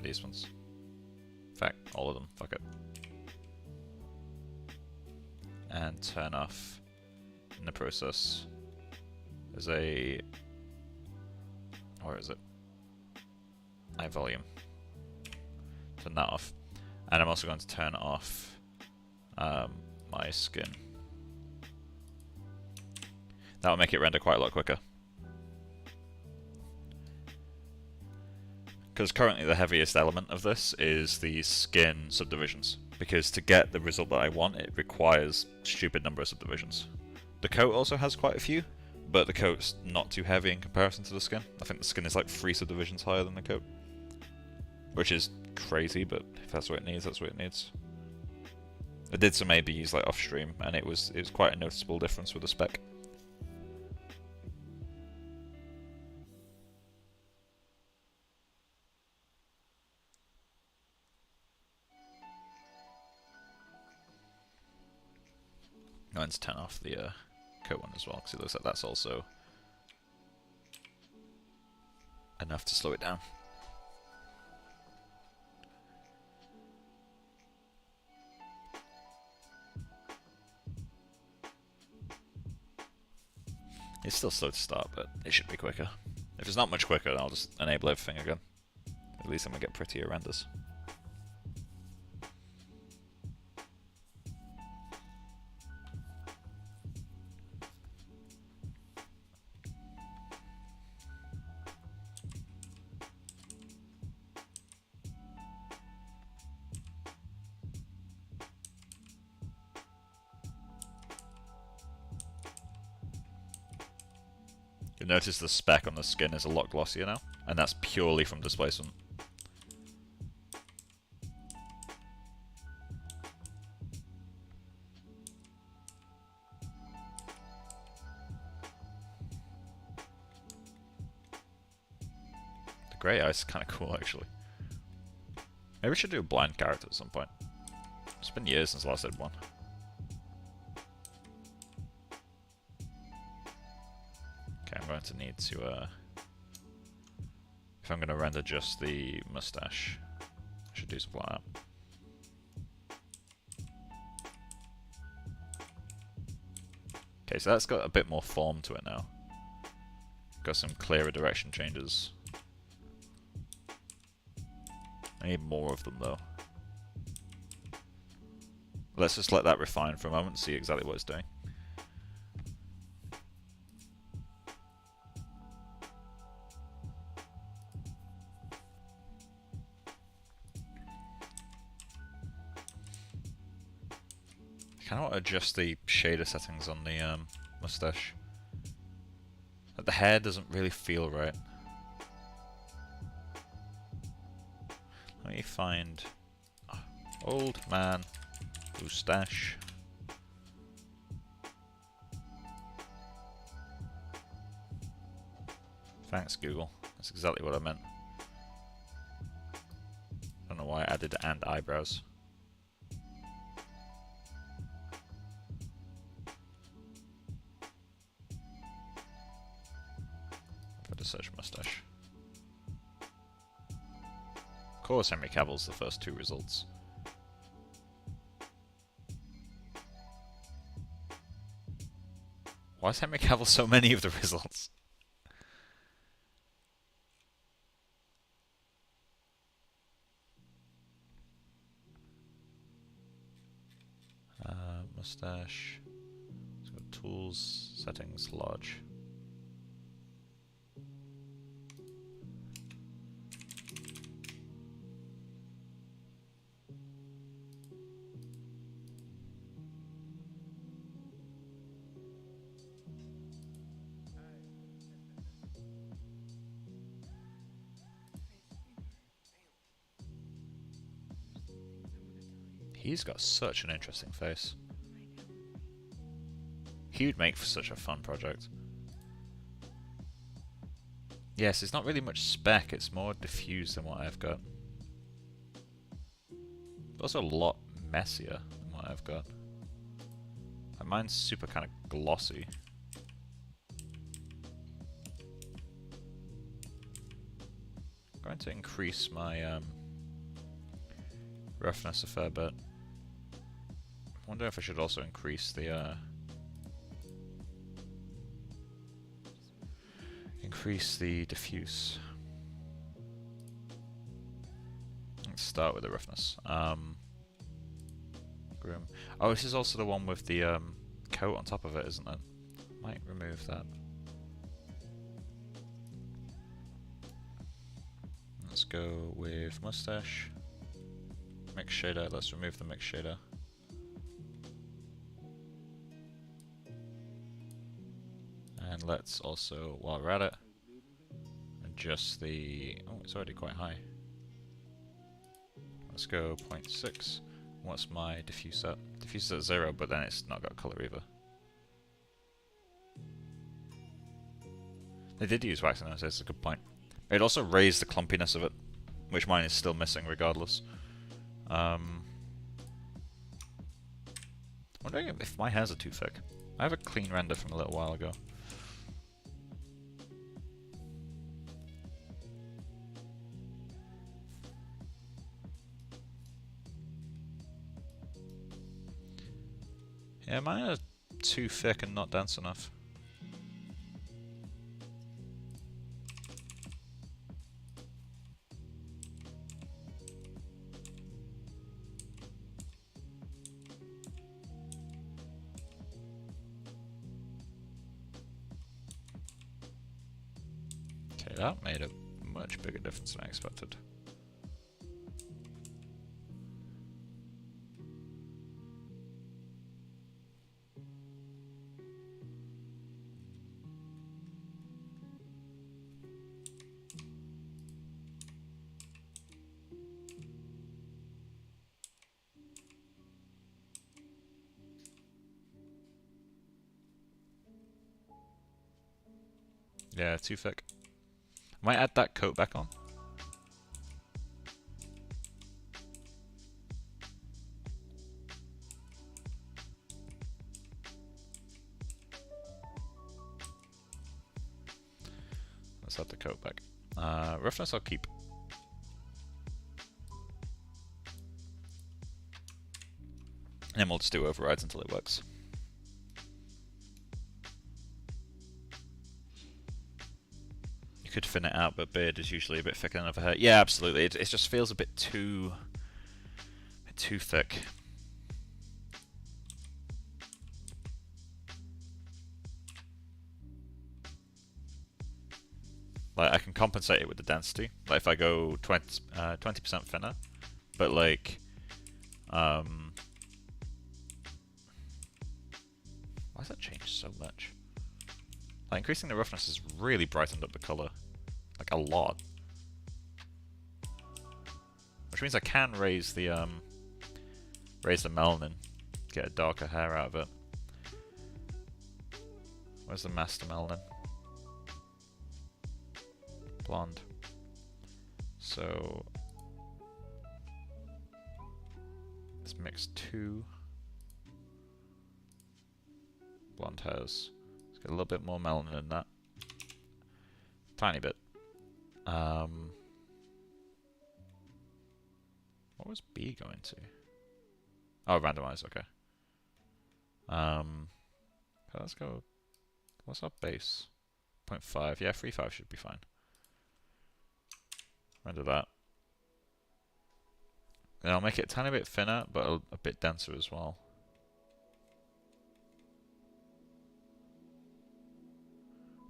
these ones. In fact, all of them. Fuck it. And turn off, in the process, there's a... where is it? Eye volume. Turn that off. And I'm also going to turn off my skin. That will make it render quite a lot quicker. Because currently the heaviest element of this is the skin subdivisions. Because to get the result that I want, it requires a stupid number of subdivisions. The coat also has quite a few, but the coat's not too heavy in comparison to the skin. I think the skin is like 3 subdivisions higher than the coat. Which is crazy, but if that's what it needs, that's what it needs. I did some ABs like off stream, and it was quite a noticeable difference with the spec. I'm going to turn off the coat one as well, because it looks like that's also enough to slow it down. It's still slow to start, but it should be quicker. If it's not much quicker, then I'll just enable everything again. At least I'm going to get prettier renders. You'll notice the speck on the skin is a lot glossier now, and that's purely from displacement. The grey eye is kind of cool, actually. Maybe we should do a blind character at some point. It's been years since last I did one. Okay, I'm going to need to, if I'm going to render just the mustache, I should do something like that. Okay, so that's got a bit more form to it now. Got some clearer direction changes. I need more of them though. Let's just let that refine for a moment and see exactly what it's doing. I kind of want to adjust the shader settings on the mustache. The hair doesn't really feel right. Let me find old man mustache. Thanks, Google. That's exactly what I meant. I don't know why I added and eyebrows. I've had to search mustache. Of course, Henry Cavill's the first two results. Why is Henry Cavill so many of the results? Mustache. Let's go tools, settings, large. He's got such an interesting face. He would make for such a fun project. Yes, it's not really much spec, it's more diffuse than what I've got. It's also a lot messier than what I've got. Like mine's super kind of glossy. I'm going to increase my roughness a fair bit. I wonder if I should also increase the diffuse. Let's start with the roughness. Groom. Oh, this is also the one with the coat on top of it, isn't it? Might remove that. Let's go with mustache. Mix shader. Let's remove the mix shader. And let's also, while we're at it, adjust the... Oh, it's already quite high. Let's go 0.6. What's my diffuse at? Diffuse at 0, but then it's not got color either. They did use wax, and that's a good point. It also raised the clumpiness of it, which mine is still missing regardless. I'm wondering if my hairs are too thick. I have a clean render from a little while ago. Yeah, mine are too thick and not dense enough. Okay, that made a much bigger difference than I expected. Yeah, too thick. I might add that coat back on. let's add the coat back. Roughness I'll keep. And then we'll just do overrides until it works. You could thin it out, but beard is usually a bit thicker than over hair. Yeah, absolutely. It just feels a bit too thick. Like, I can compensate it with the density. Like, if I go 20% thinner, but like, why has that changed so much? Like, increasing the roughness has really brightened up the color, like a lot. Which means I can raise the melanin, get a darker hair out of it. Where's the master melanin? Blonde. So let's mix 2 blonde hairs. Let's get a little bit more melanin in that. Tiny bit. What was B going to? Oh, randomize, okay. Let's go. What's our base? 0.5. Yeah, 3.5 should be fine. Render that. Then I'll make it a tiny bit thinner, but a bit denser as well.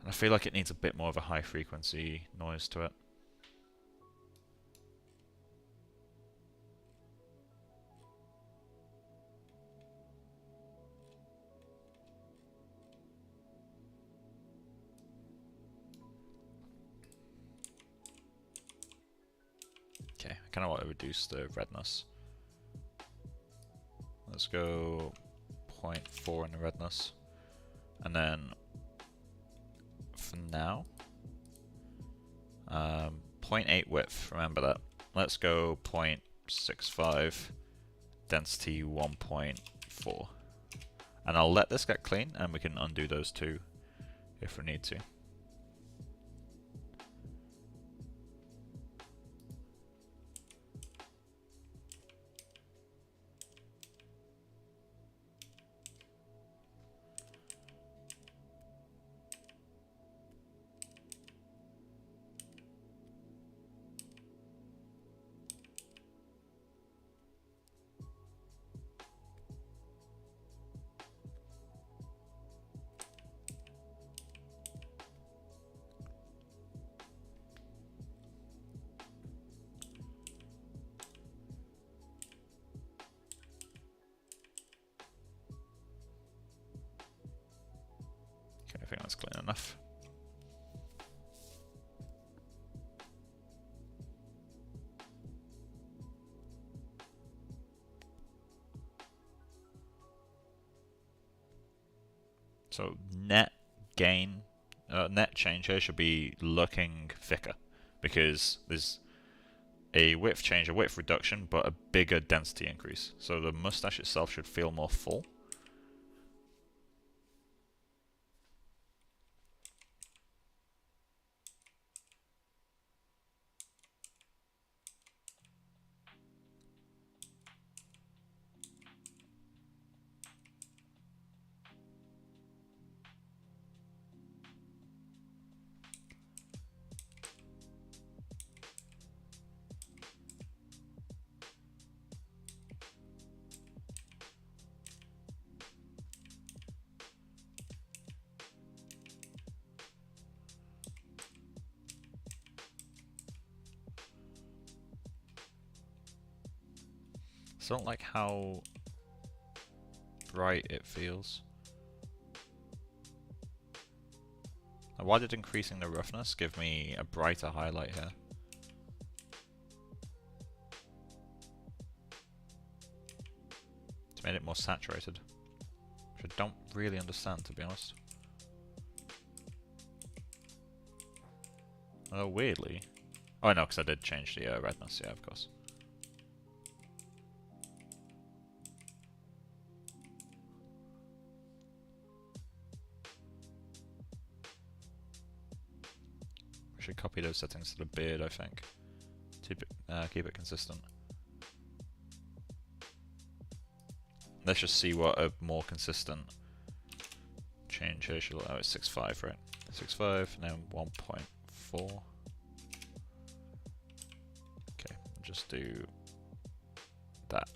And I feel like it needs a bit more of a high frequency noise to it. Okay, I kind of want to reduce the redness. Let's go 0.4 in the redness. And then for now, 0.8 width, remember that. Let's go 0.65, density 1.4. And I'll let this get clean and we can undo those two if we need to. I think that's clean enough. So net gain, net change here should be looking thicker because there's a width change, a width reduction, but a bigger density increase. So the mustache itself should feel more full. I don't like how bright it feels. And why did increasing the roughness give me a brighter highlight here? It's made it more saturated, which I don't really understand, to be honest. Oh, weirdly. Oh, no, because I did change the redness, yeah, of course. Should copy those settings to the beard, I think, to keep it consistent. Let's just see what a more consistent change here should look. Oh, it's 6.5, right? 6.5, now 1.4. Okay, I'll just do that.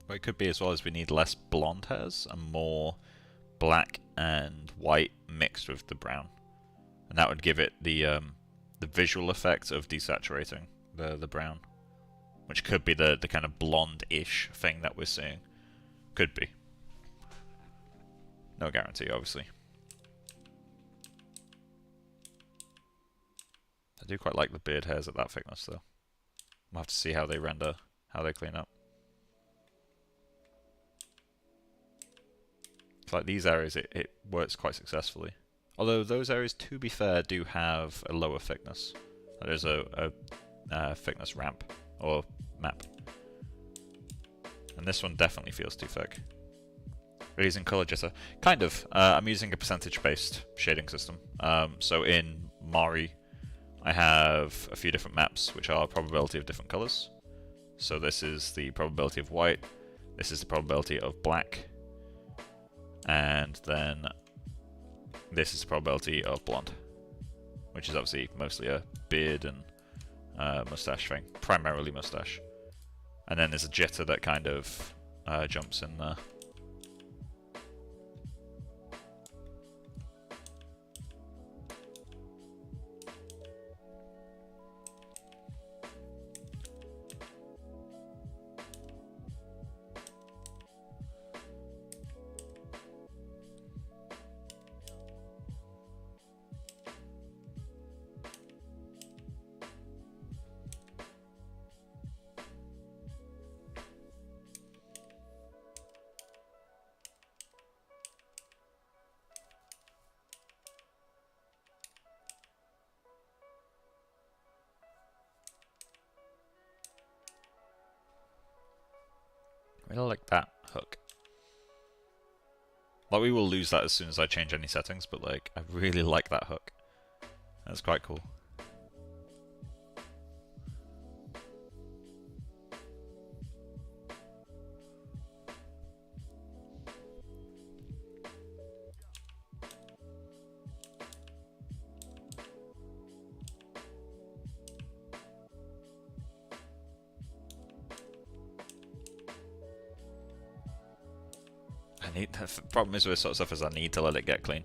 What it could be as well is we need less blonde hairs and more black and white mixed with the brown, and that would give it the visual effect of desaturating the brown, which could be the kind of blonde-ish thing that we're seeing. Could be. No guarantee, obviously. I do quite like the beard hairs at that thickness, though. We'll have to see how they render, how they clean up. Like these areas, it works quite successfully. Although those areas, to be fair, do have a lower thickness. There's a thickness ramp, or map. And this one definitely feels too thick. We're using color jitter. Kind of. I'm using a percentage-based shading system. So in Mari, I have a few different maps, which are probability of different colors. So this is the probability of white. This is the probability of black. And then this is the probability of blonde, which is obviously mostly a beard and mustache thing, primarily mustache. And then there's a jitter that kind of jumps in there. I really like that hook. Like, we will lose that as soon as I change any settings, but like, I really like that hook. That's quite cool. The problem is with this sort of stuff is I need to let it get clean.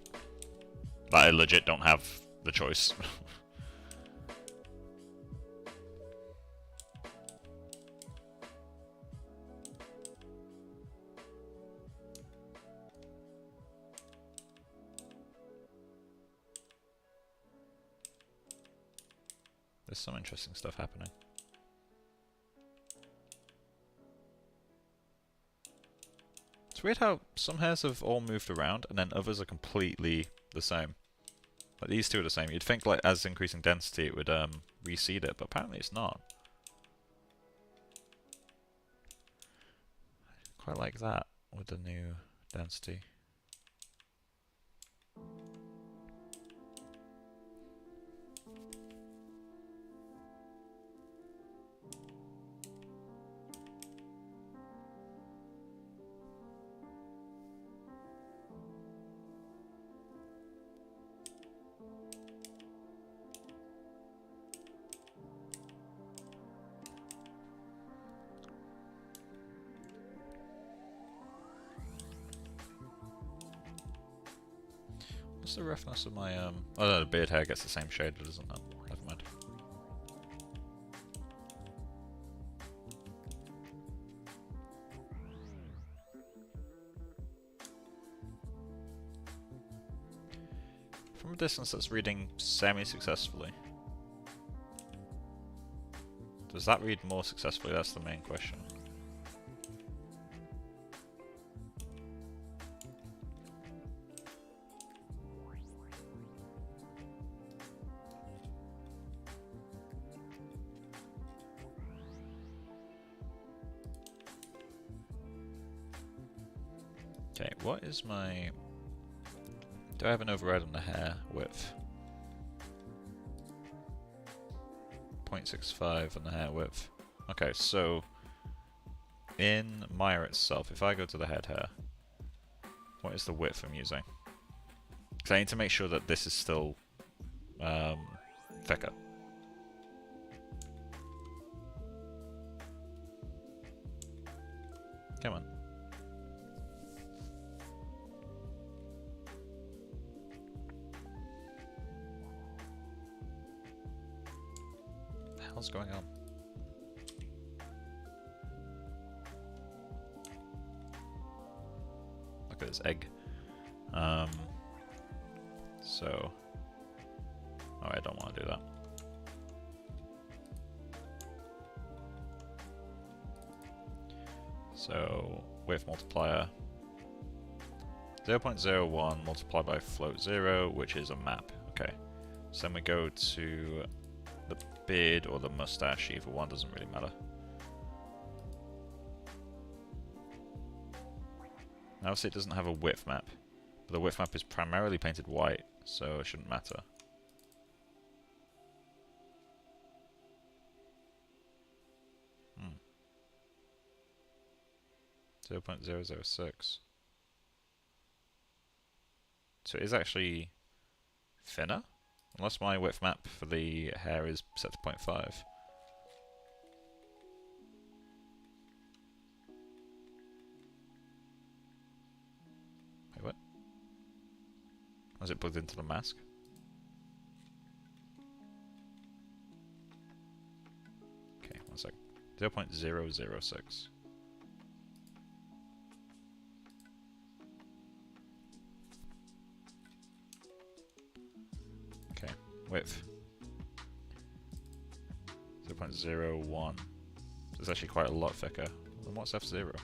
Like, I legit don't have the choice. There's some interesting stuff happening. It's weird how some hairs have all moved around and then others are completely the same. Like, these two are the same. You'd think like as increasing density it would reseed it, but apparently it's not. Quite like that with the new density. What's the roughness of my oh no, the beard hair gets the same shade, doesn't it? Never mind. From a distance that's reading semi-successfully. Does that read more successfully? That's the main question. Okay, what is my... Do I have an override on the hair width? 0.65 on the hair width. Okay, so in Maya itself, if I go to the head hair, what is the width I'm using? Because I need to make sure that this is still thicker. Come on. What the hell's going on? Look at this egg. So... Oh, I don't want to do that. So, width multiplier 0.01 multiplied by float 0, which is a map. Okay. So then we go to the beard or the mustache, either one doesn't really matter. Now, obviously it doesn't have a width map, but the width map is primarily painted white, so it shouldn't matter. 0.006. So it is actually thinner, unless my width map for the hair is set to 0.5. Wait, what? Was it plugged into the mask? Okay, one sec. 0.006. Width 0.01. So it's actually quite a lot thicker. Then what's F0?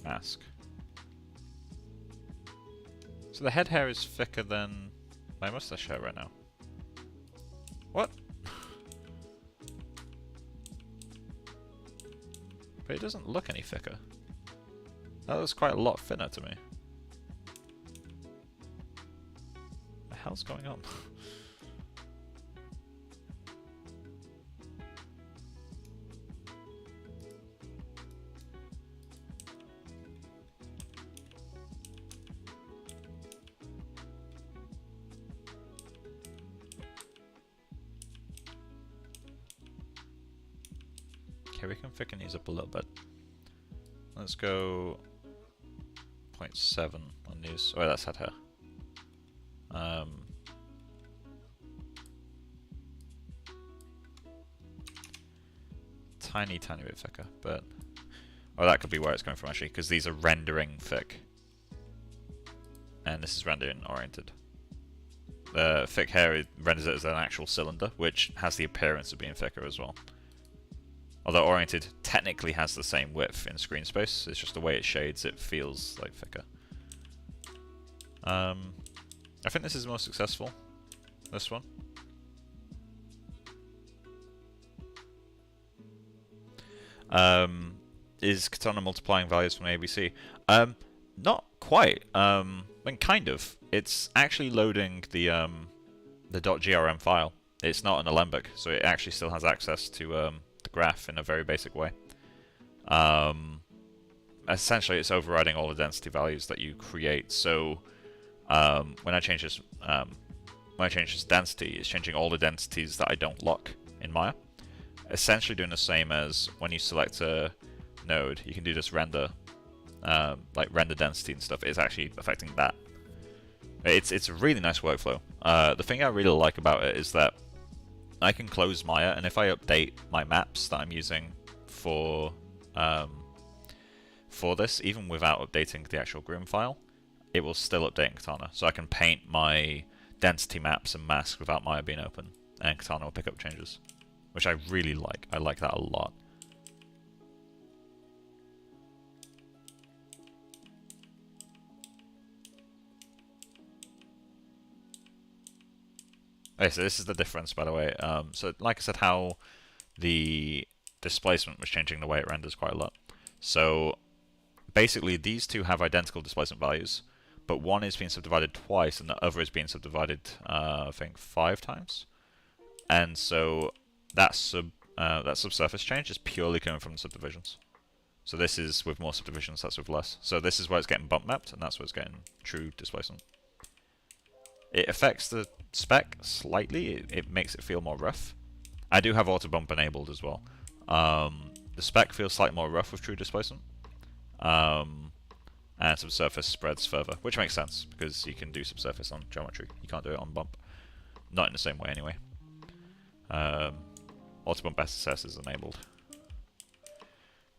Mask. So the head hair is thicker than my mustache hair right now. What? But it doesn't look any thicker. That looks quite a lot thinner to me. What the hell's going on? Okay, we can thicken these up a little bit. Let's go 0.7 on these. Oh, that's head hair. Tiny bit thicker, but oh, that could be where it's coming from actually, because these are rendering thick, and this is rendering oriented. The thick hair renders it as an actual cylinder, which has the appearance of being thicker as well. Although oriented technically has the same width in screen space, it's just the way it shades, it feels like thicker. I think this is the most successful, this one. Is Katana multiplying values from ABC? Not quite. I mean, kind of. It's actually loading the .grm file. It's not an alembic, so it actually still has access to the graph in a very basic way. Essentially, it's overriding all the density values that you create. So when I change this density, it's changing all the densities that I don't lock in Maya. Essentially doing the same as when you select a node, you can do this render, like render density and stuff. It's actually affecting that. It's a really nice workflow. The thing I really like about it is that I can close Maya, and if I update my maps that I'm using for this, even without updating the actual Groom file, it will still update in Katana. So I can paint my density maps and masks without Maya being open, and Katana will pick up changes, which I really like. I like that a lot. Okay, so this is the difference, by the way. So like I said, how the displacement was changing the way it renders quite a lot. So basically these two have identical displacement values, but one is being subdivided twice and the other is being subdivided, I think, 5 times. And so that subsurface change is purely coming from the subdivisions. So this is with more subdivisions, that's with less. So this is where it's getting bump mapped, and that's where it's getting true displacement. It affects the spec slightly, it makes it feel more rough. I do have auto bump enabled as well. The spec feels slightly more rough with true displacement. And subsurface spreads further, which makes sense, because you can do subsurface on geometry. You can't do it on bump. Not in the same way anyway. Auto bump SSS is enabled.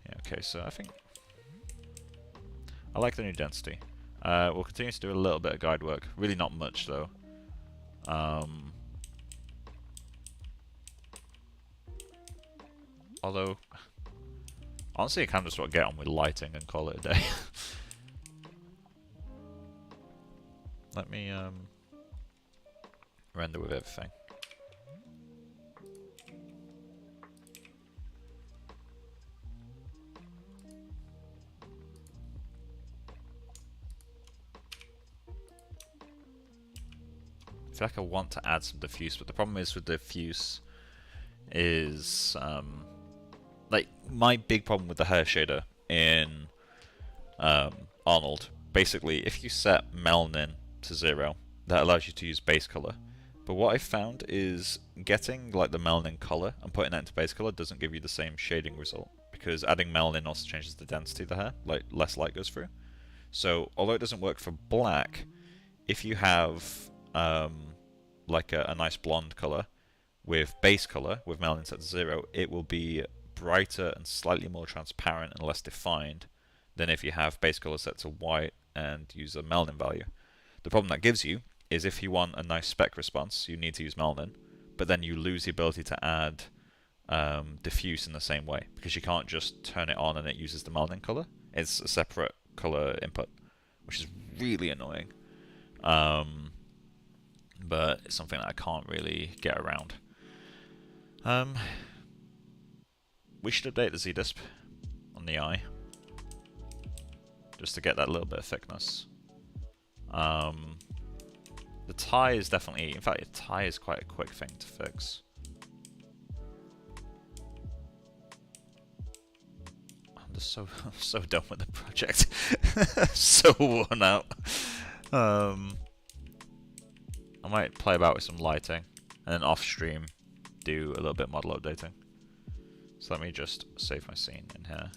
Yeah, okay, so I think I like the new density. We'll continue to do a little bit of guide work. Really not much though. Although, honestly, I can just sort of get on with lighting and call it a day. Let me render with everything. I feel like I want to add some diffuse, but the problem is with diffuse is like my big problem with the hair shader in Arnold. Basically, if you set melanin to 0, that allows you to use base color. But what I found is getting like the melanin color and putting that into base color doesn't give you the same shading result, because adding melanin also changes the density of the hair, like less light goes through. So although it doesn't work for black, if you have like a nice blonde color with base color with melanin set to 0, it will be brighter and slightly more transparent and less defined than if you have base color set to white and use a melanin value. The problem that gives you is if you want a nice spec response, you need to use melanin, but then you lose the ability to add diffuse in the same way, because you can't just turn it on and it uses the melanin color. It's a separate color input, which is really annoying. But it's something that I can't really get around. We should update the Z-disp on the eye, just to get that little bit of thickness. The tie is definitely, in fact, the tie is quite a quick thing to fix. I'm just so done with the project. So worn out. I might play about with some lighting, and then off stream do a little bit of model updating. So let me just save my scene in here.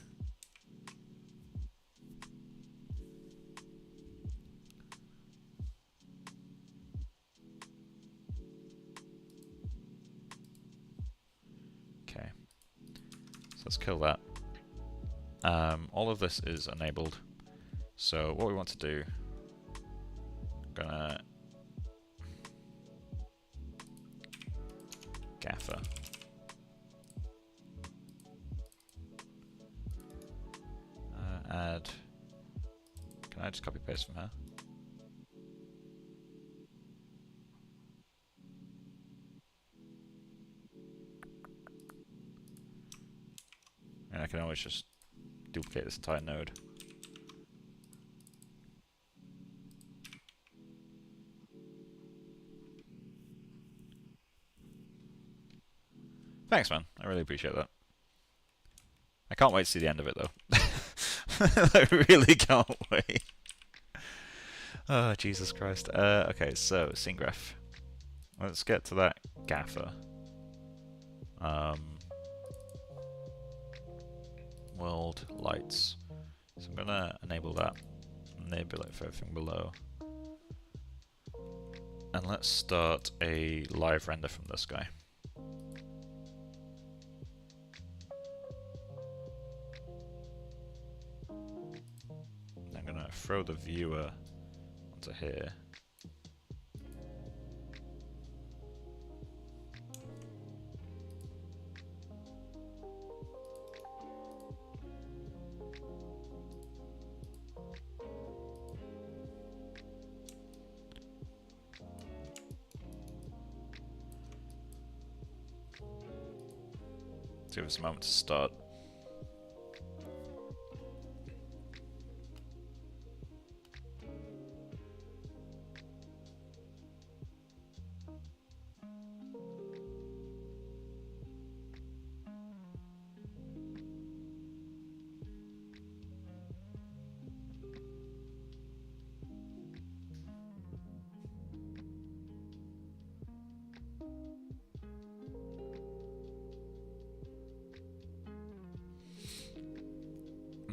Okay, so let's kill that. All of this is enabled. So what we want to do, I'm gonna gaffer. Add. Can I just copy paste from here? And I can always just duplicate this entire node. Thanks, man. I really appreciate that. I can't wait to see the end of it, though. I really can't wait. Oh, Jesus Christ. Okay, so, scene graph. Let's get to that gaffer. World lights. So I'm gonna enable that. Enable it for everything below. And let's start a live render from this guy. I'm gonna throw the viewer onto here. Give us a moment to start.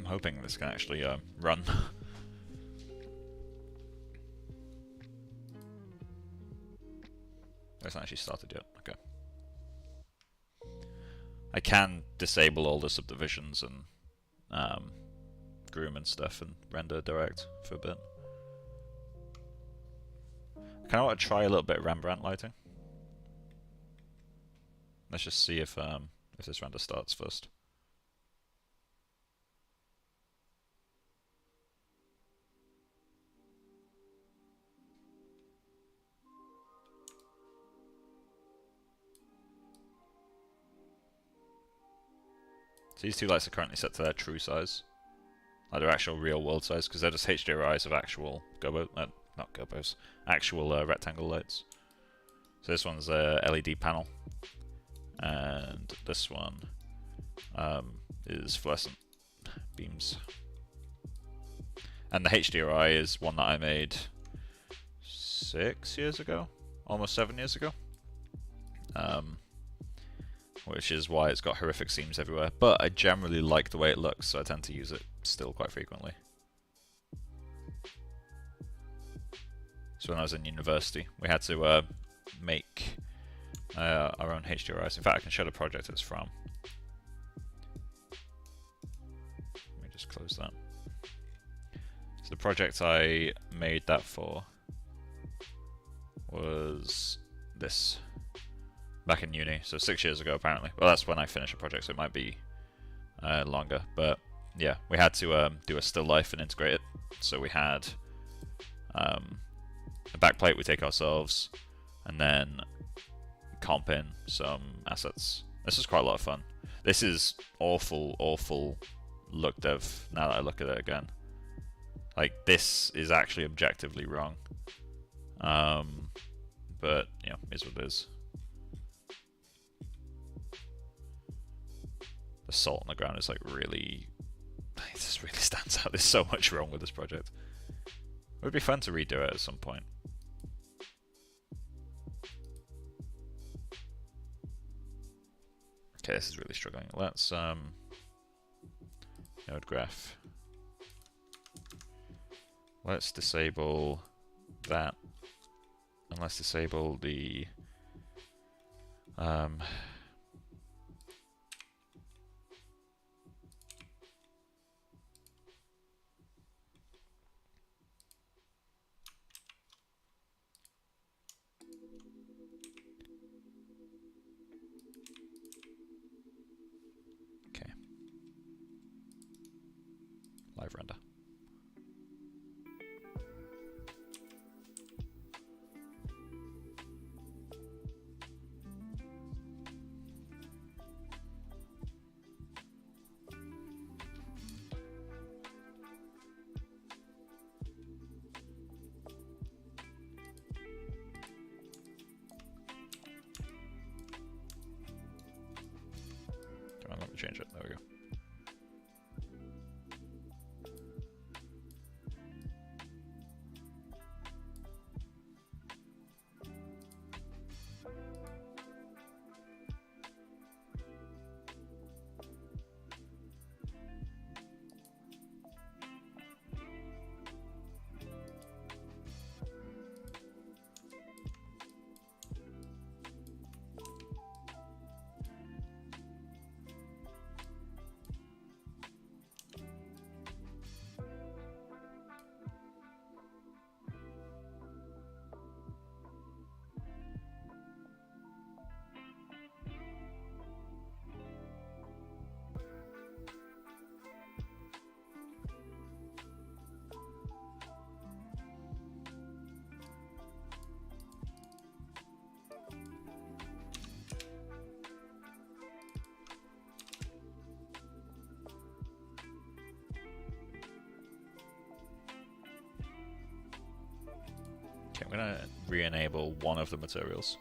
I'm hoping this can actually run. It hasn't actually started yet. Okay. I can disable all the subdivisions and groom and stuff and render direct for a bit. I kind of want to try a little bit of Rembrandt lighting. Let's just see if this render starts first. So these two lights are currently set to their true size, like their actual real world size, because they're just HDRIs of actual gobo, not gobos, actual rectangle lights. So this one's a LED panel, and this one is fluorescent beams. And the HDRI is one that I made 6 years ago, almost 7 years ago. Which is why it's got horrific seams everywhere. But I generally like the way it looks, so I tend to use it still quite frequently. So when I was in university, we had to make our own HDRIs. In fact, I can show the project it's from. Let me just close that. So the project I made that for was this. Back in uni, so 6 years ago apparently. Well, that's when I finished a project, so it might be longer. But yeah, we had to do a still life and integrate it. So we had a backplate we take ourselves, and then comp in some assets. This is quite a lot of fun. This is awful look dev now that I look at it again. Like, this is actually objectively wrong. But, you know, is what it is. The salt on the ground is like really... It just really stands out. There's so much wrong with this project. It would be fun to redo it at some point. Okay, this is really struggling. Let's node graph. Let's disable that, and let's disable the live render. Come on, let me change it. There we go. Okay, I'm going to re-enable one of the materials.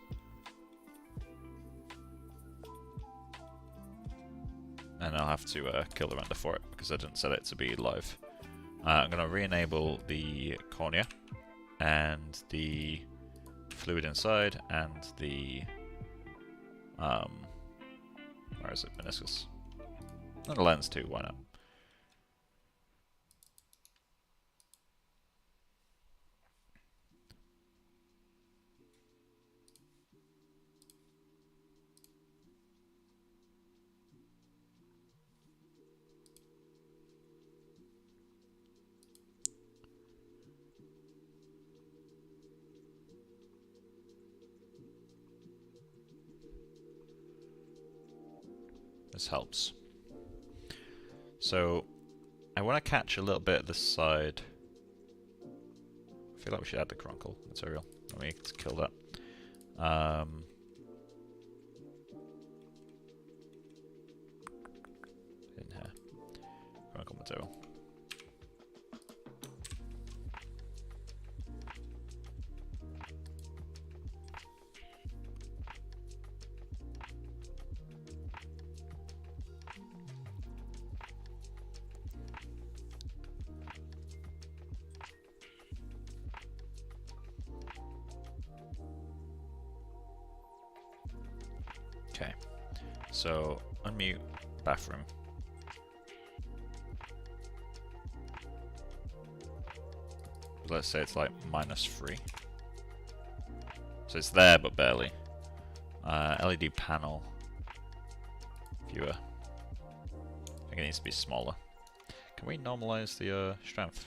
And I'll have to kill the render for it, because I didn't set it to be live. I'm going to re-enable the cornea, and the fluid inside, and the... where is it? Meniscus. And the lens too, why not? This helps. So I want to catch a little bit of this side. I feel like we should add the chronicle material. Let me kill that. In here. Chronicle material. Okay, so unmute bathroom. Let's say it's like -3. So it's there, but barely. LED panel. Viewer. I think it needs to be smaller. Can we normalize the strength?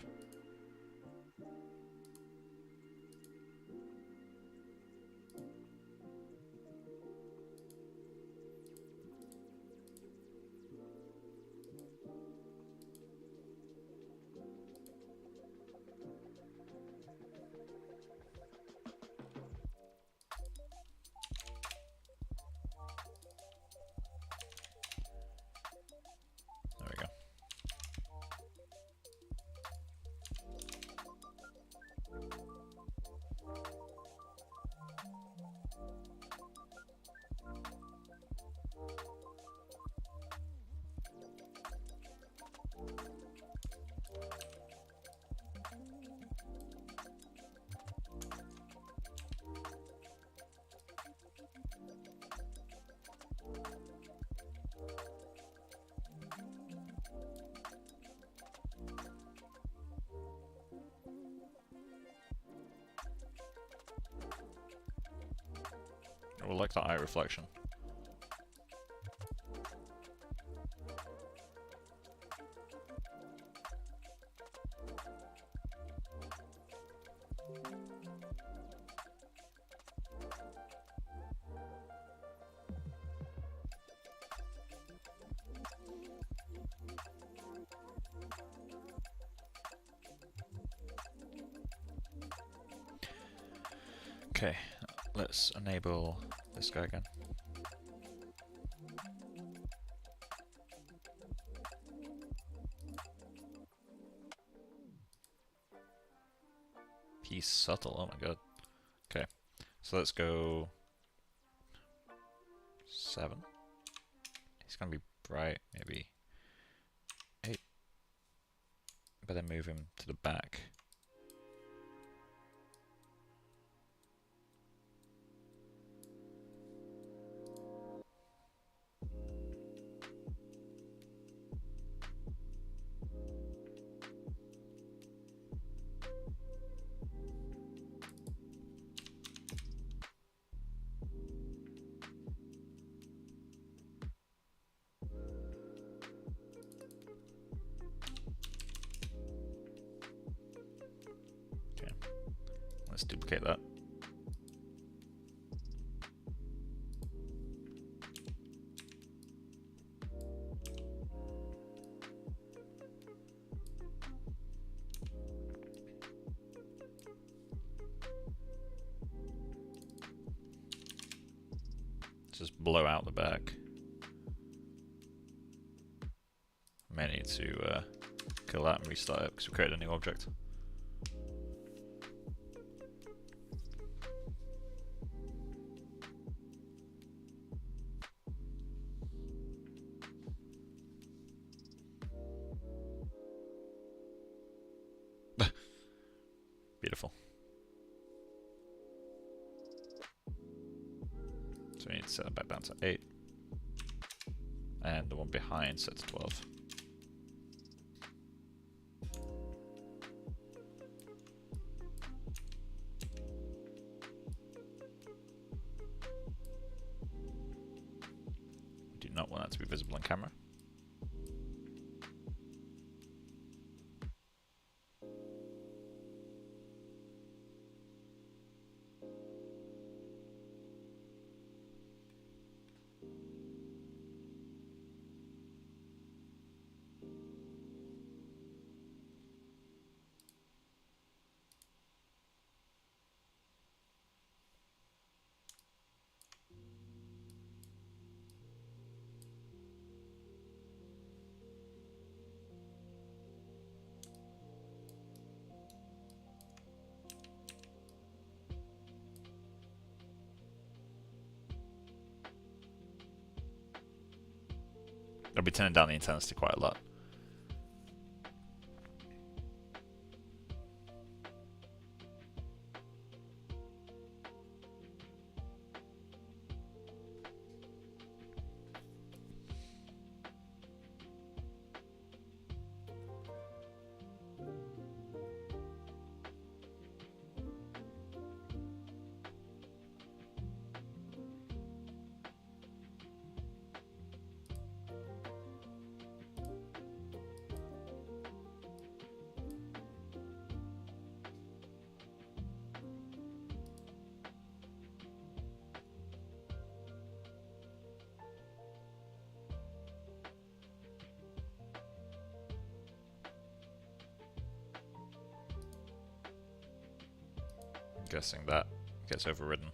There we go. I like that eye reflection. Okay, let's enable this guy again. He's subtle, oh my god. Okay, so let's go 7. He's gonna be bright, maybe 8. But then move him to the back. Let's duplicate that. Just blow out the back. May need to kill that and restart it because we created a new object. Beautiful. So we need to set that back down to 8. And the one behind set to 12. We do not want that to be visible on camera. I'll be turning down the intensity quite a lot. Guessing that gets overridden.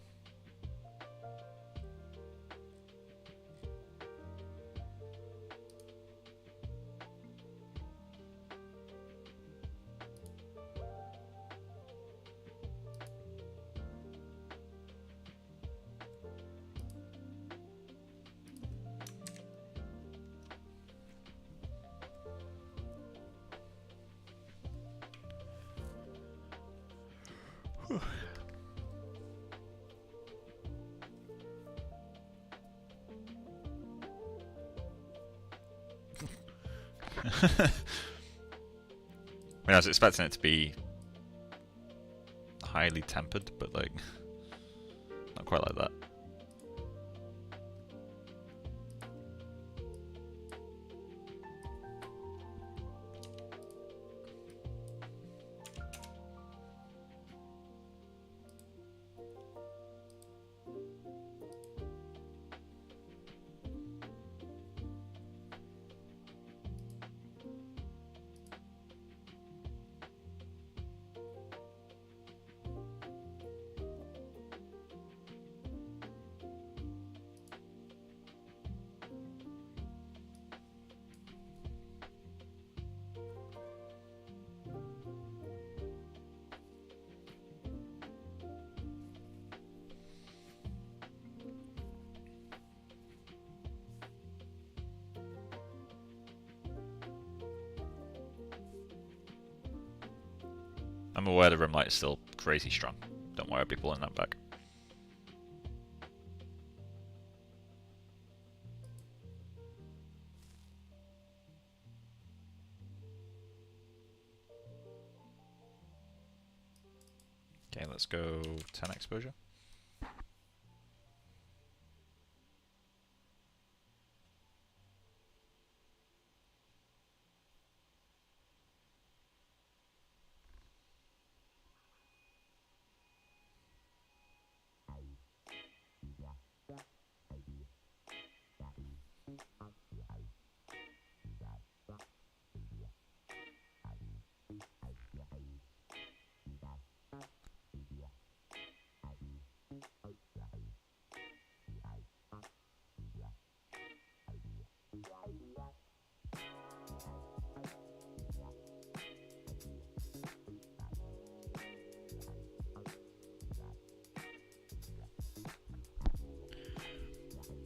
I mean, I was expecting it to be highly tempered, but like, not quite like that. I'm aware the rim light is still crazy strong. Don't worry, I'll be pulling that back. Okay, let's go 10 exposure.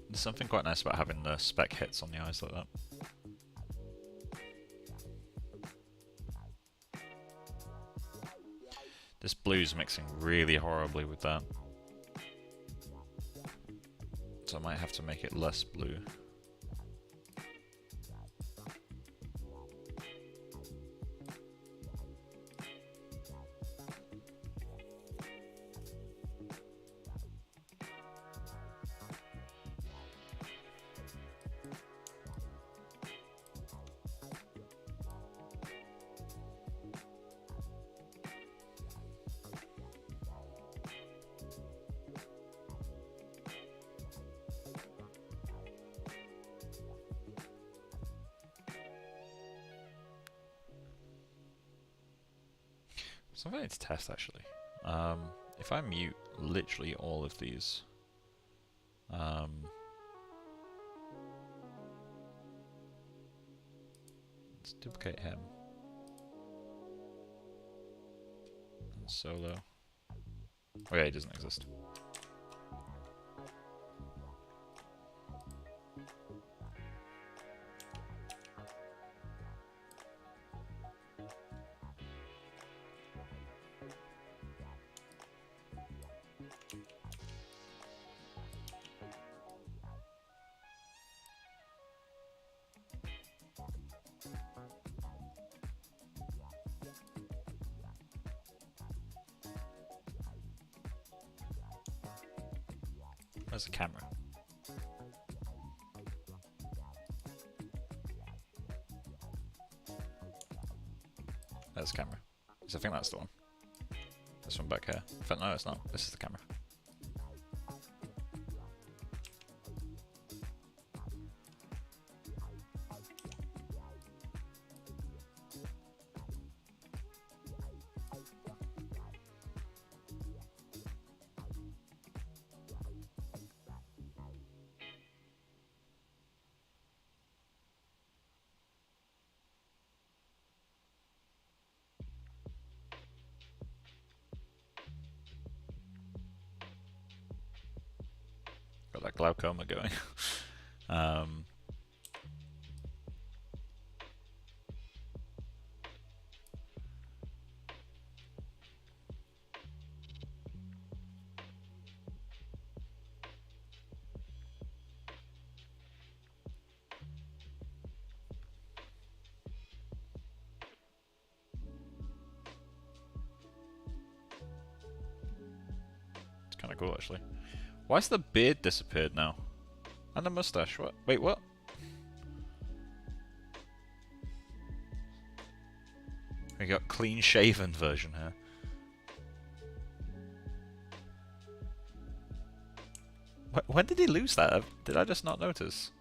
There's something quite nice about having the spec hits on the eyes like that. This blue's mixing really horribly with that. So I might have to make it less blue. Something I need to test actually. If I mute literally all of these, let's duplicate him. And solo. Oh yeah, he doesn't exist. There's a camera. There's a camera. So I think that's the one. This one back here. In fact, no, it's not. This is the camera. Got that glaucoma going. It's kind of cool, actually. Why's the beard disappeared now? And the mustache, what? Wait, what? We got clean shaven version here. When did he lose that? Did I just not notice?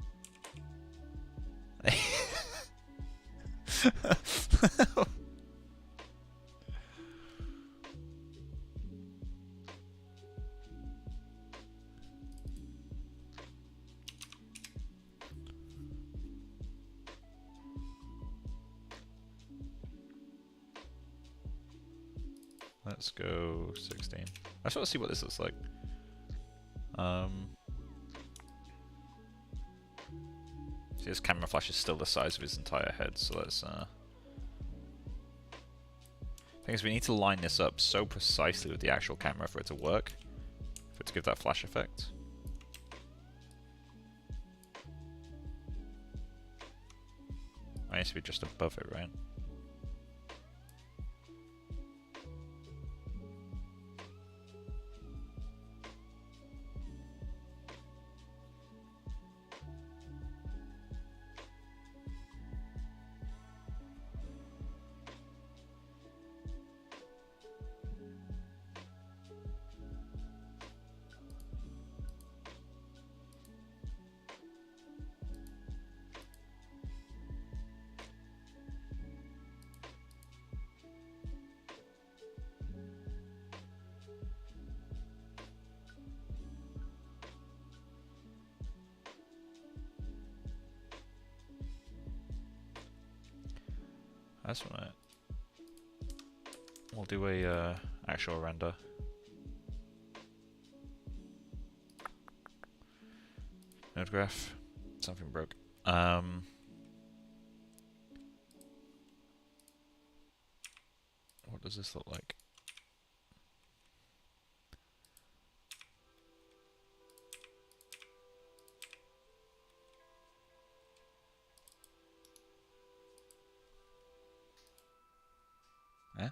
Let's go 16. I just want to see what this looks like. See, his camera flash is still the size of his entire head, so let's thing is, we need to line this up so precisely with the actual camera for it to work, for it to give that flash effect. I need to be just above it, right? That's right. We'll do a actual render. Node graph. Something broke. What does this look like? Eh?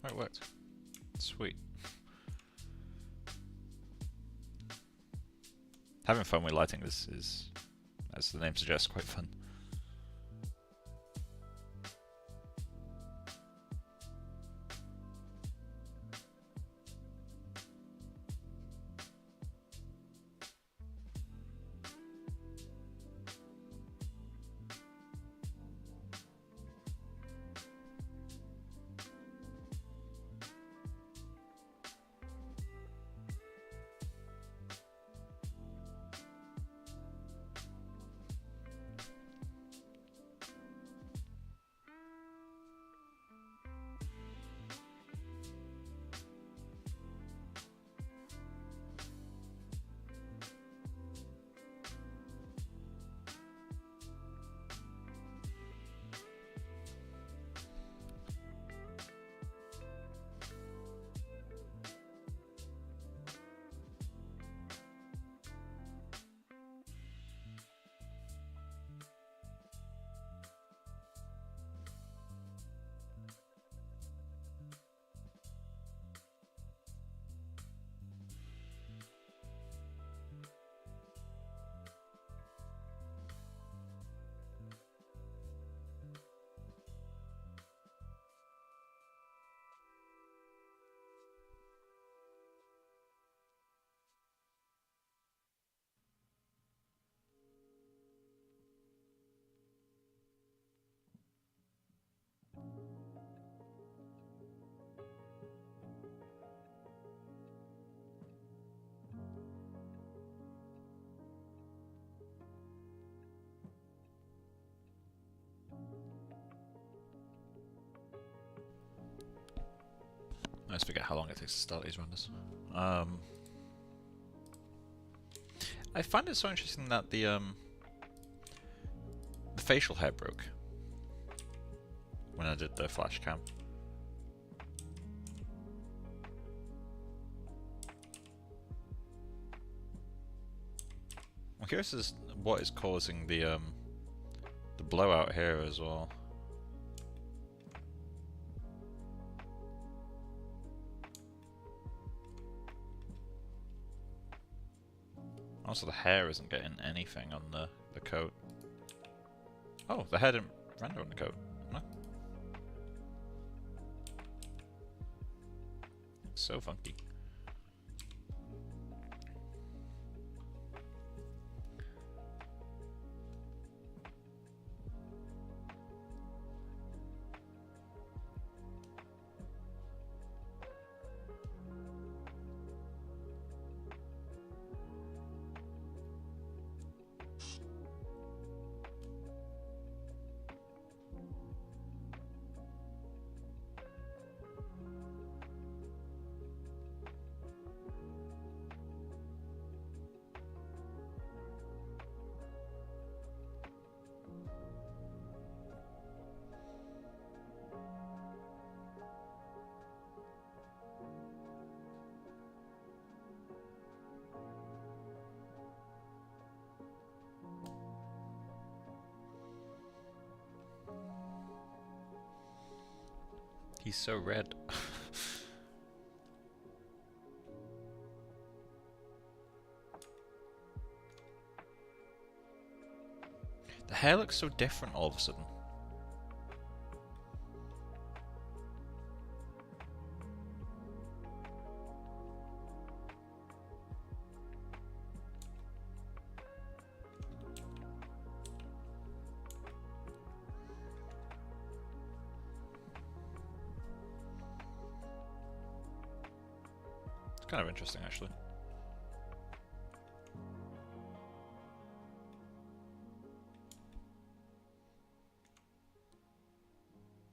Oh, it worked. Sweet. Having fun with lighting this is, as the name suggests, quite fun. always forget how long it takes to start these renders. I find it so interesting that the facial hair broke when I did the flash cam. I'm curious as what is causing the blowout here as well. Also, the hair isn't getting anything on the coat. Oh, the hair didn't render on the coat. No. It's so funky. He's so red. The hair looks so different all of a sudden. Kind of interesting, actually.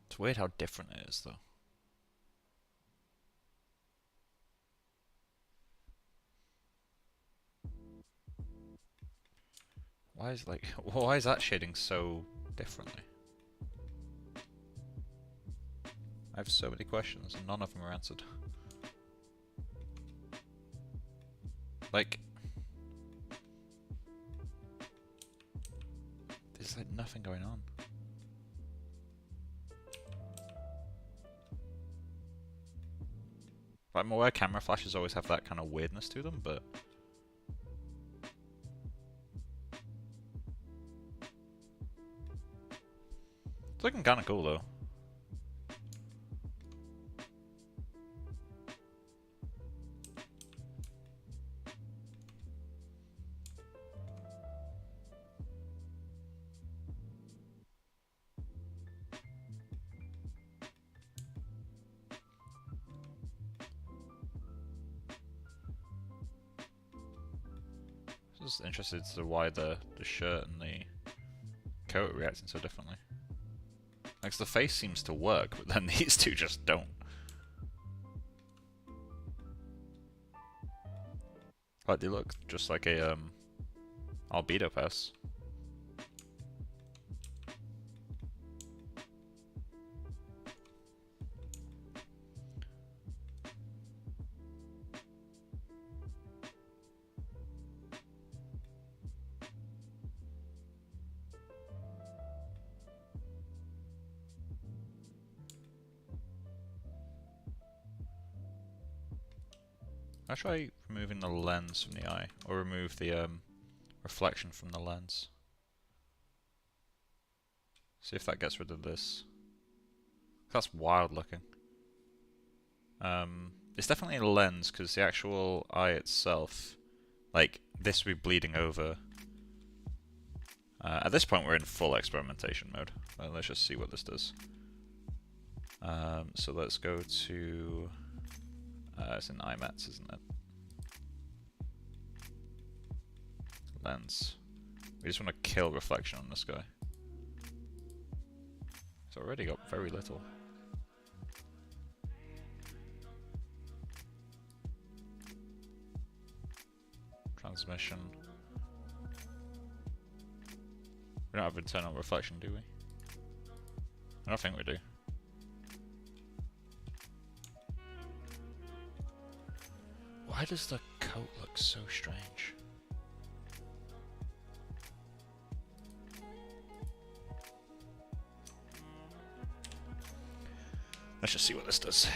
It's weird how different it is, though. Why is that shading so differently? I have so many questions and none of them are answered. Like, there's like nothing going on. Like, I'm aware camera flashes always have that kind of weirdness to them, but it's looking kind of cool though. Just interested as to why the shirt and the coat are reacting so differently. Like, the face seems to work, but then these two just don't. Like, they look just like a albedo pass. I'll try removing the lens from the eye, or remove the reflection from the lens. See if that gets rid of this. That's wild looking. It's definitely a lens, because the actual eye itself, like, this would be bleeding over. At this point we're in full experimentation mode. Let's just see what this does. So let's go to... it's in IMATs, isn't it? Lens. We just want to kill reflection on this guy. It's already got very little. transmission. We don't have internal reflection, do we? I don't think we do. Why does the coat look so strange? Let's just see what this does.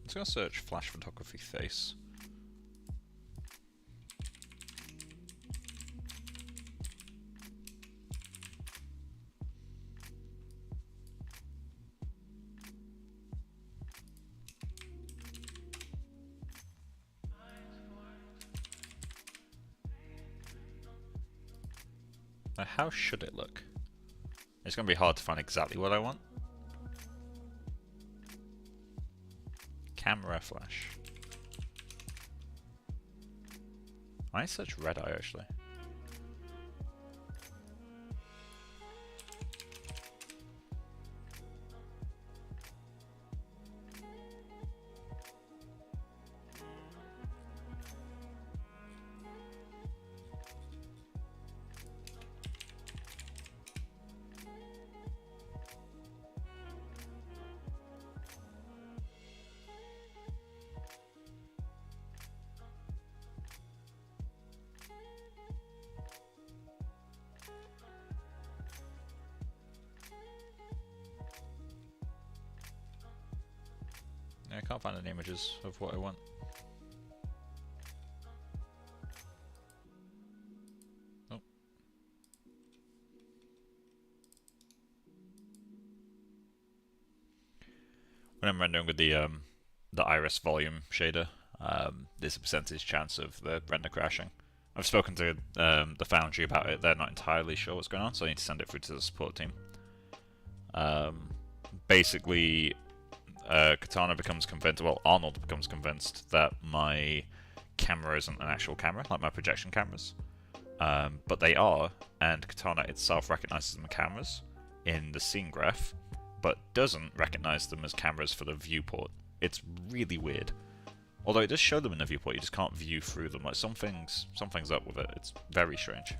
I'm going to search flash photography face. Now, how should it look? It's going to be hard to find exactly what I want. Camera flash. I might search red eye actually. I can't find any images of what I want. Oh. When I'm rendering with the iris volume shader, there's a percentage chance of the render crashing. I've spoken to the Foundry about it. They're not entirely sure what's going on, so I need to send it through to the support team. Basically, Katana becomes convinced, well, Arnold becomes convinced that my camera isn't an actual camera, like my projection cameras. But they are, and Katana itself recognizes them as cameras in the scene graph, but doesn't recognize them as cameras for the viewport. It's really weird. Although it does show them in the viewport, you just can't view through them. Like something's up with it. It's very strange.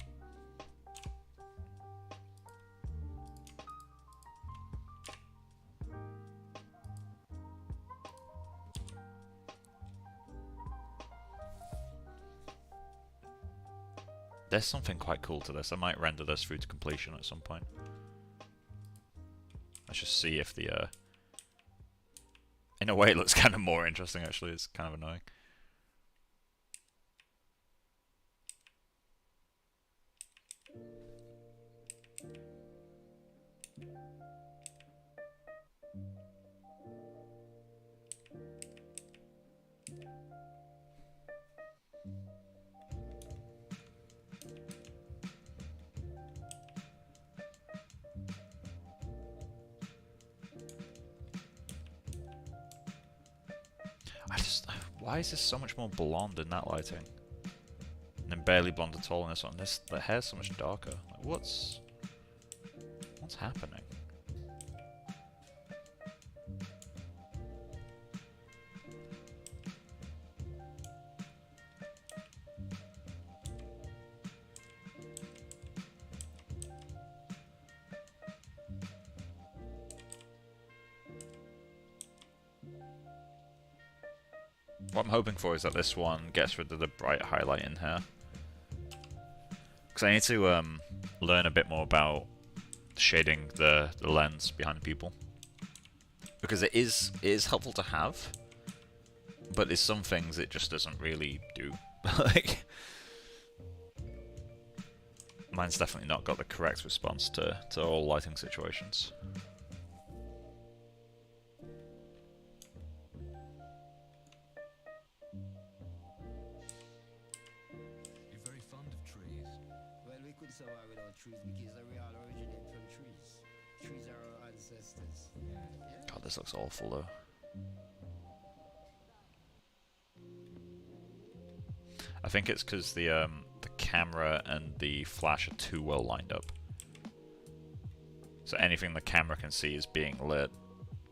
There's something quite cool to this. I might render this through to completion at some point. Let's just see if the... In a way it looks kind of more interesting actually. It's kind of annoying. Why is this so much more blonde in that lighting? And then barely blonde at all in this one. The hair's so much darker. Like, what's happening? What I'm hoping for is that this one gets rid of the bright highlight in here. Because I need to learn a bit more about shading the lens behind the pupil. Because it is helpful to have, but there's some things it just doesn't really do. Like, mine's definitely not got the correct response to all lighting situations. God, this looks awful though. I think it's because the camera and the flash are too well lined up. So anything the camera can see is being lit.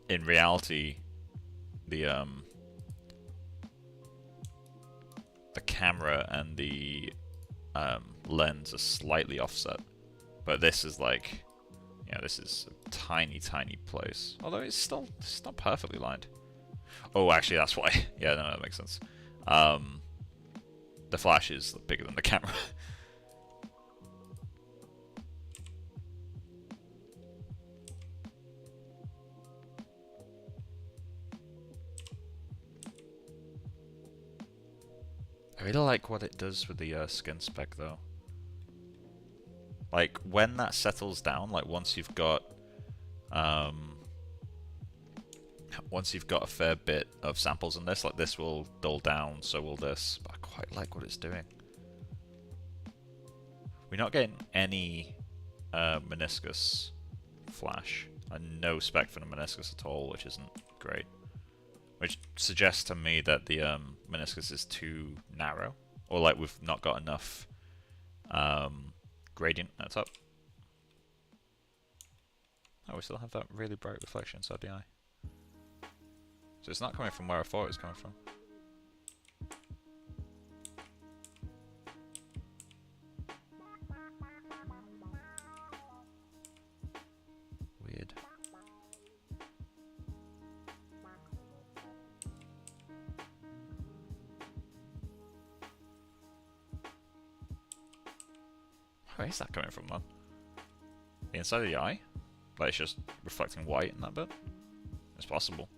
In reality, the camera and the lens are slightly offset, but this is like, yeah, this is a tiny place. Although it's not perfectly lined. Oh, actually, that's why. Yeah, no, that makes sense. The flash is bigger than the camera. I really like what it does with the skin spec, though. Like, when that settles down, like once you've got a fair bit of samples in this, like this will dull down, so will this. But I quite like what it's doing. We're not getting any meniscus flash, and no spec for the meniscus at all, which isn't great. Which suggests to me that the meniscus is too narrow, or like we've not got enough gradient at the top. Oh, we still have that really bright reflection inside the eye. So it's not coming from where I thought it was coming from. Weird. Where is that coming from, then? The inside of the eye? Like it's just reflecting white in that bit? It's possible.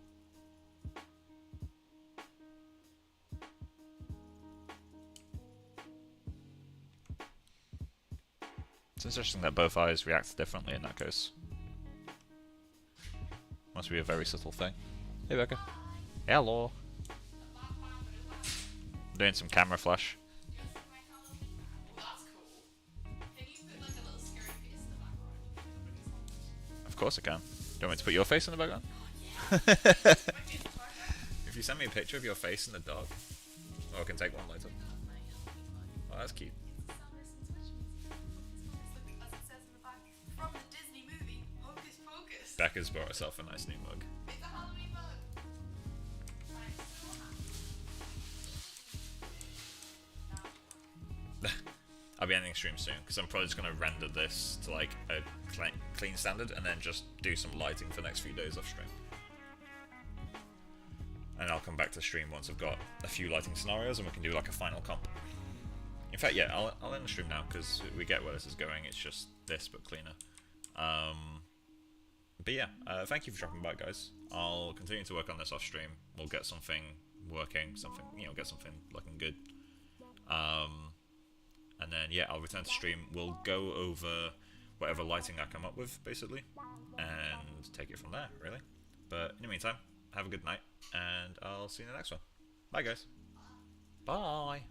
It's interesting that both eyes react differently in that case. Must be a very subtle thing. Hey, Becca. Hello. Doing some camera flash. Of course I can. Do you want me to put your face in the background? If you send me a picture of your face in the dark, oh, I can take one later. Oh, that's cute. Becca's bought herself a nice new mug. It's a Halloween mug. I'll be ending stream soon because I'm probably just going to render this to like a clean standard and then just do some lighting for the next few days off stream. And I'll come back to stream once I've got a few lighting scenarios and we can do like a final comp. In fact, yeah, I'll end the stream now because we get where this is going. It's just this but cleaner. But yeah, thank you for dropping by, guys. I'll continue to work on this off stream. We'll get something working, something, you know, get something looking good. And then yeah, I'll return to stream. We'll go over whatever lighting I come up with, basically, and take it from there, really. But in the meantime, have a good night, and I'll see you in the next one. Bye, guys. Bye.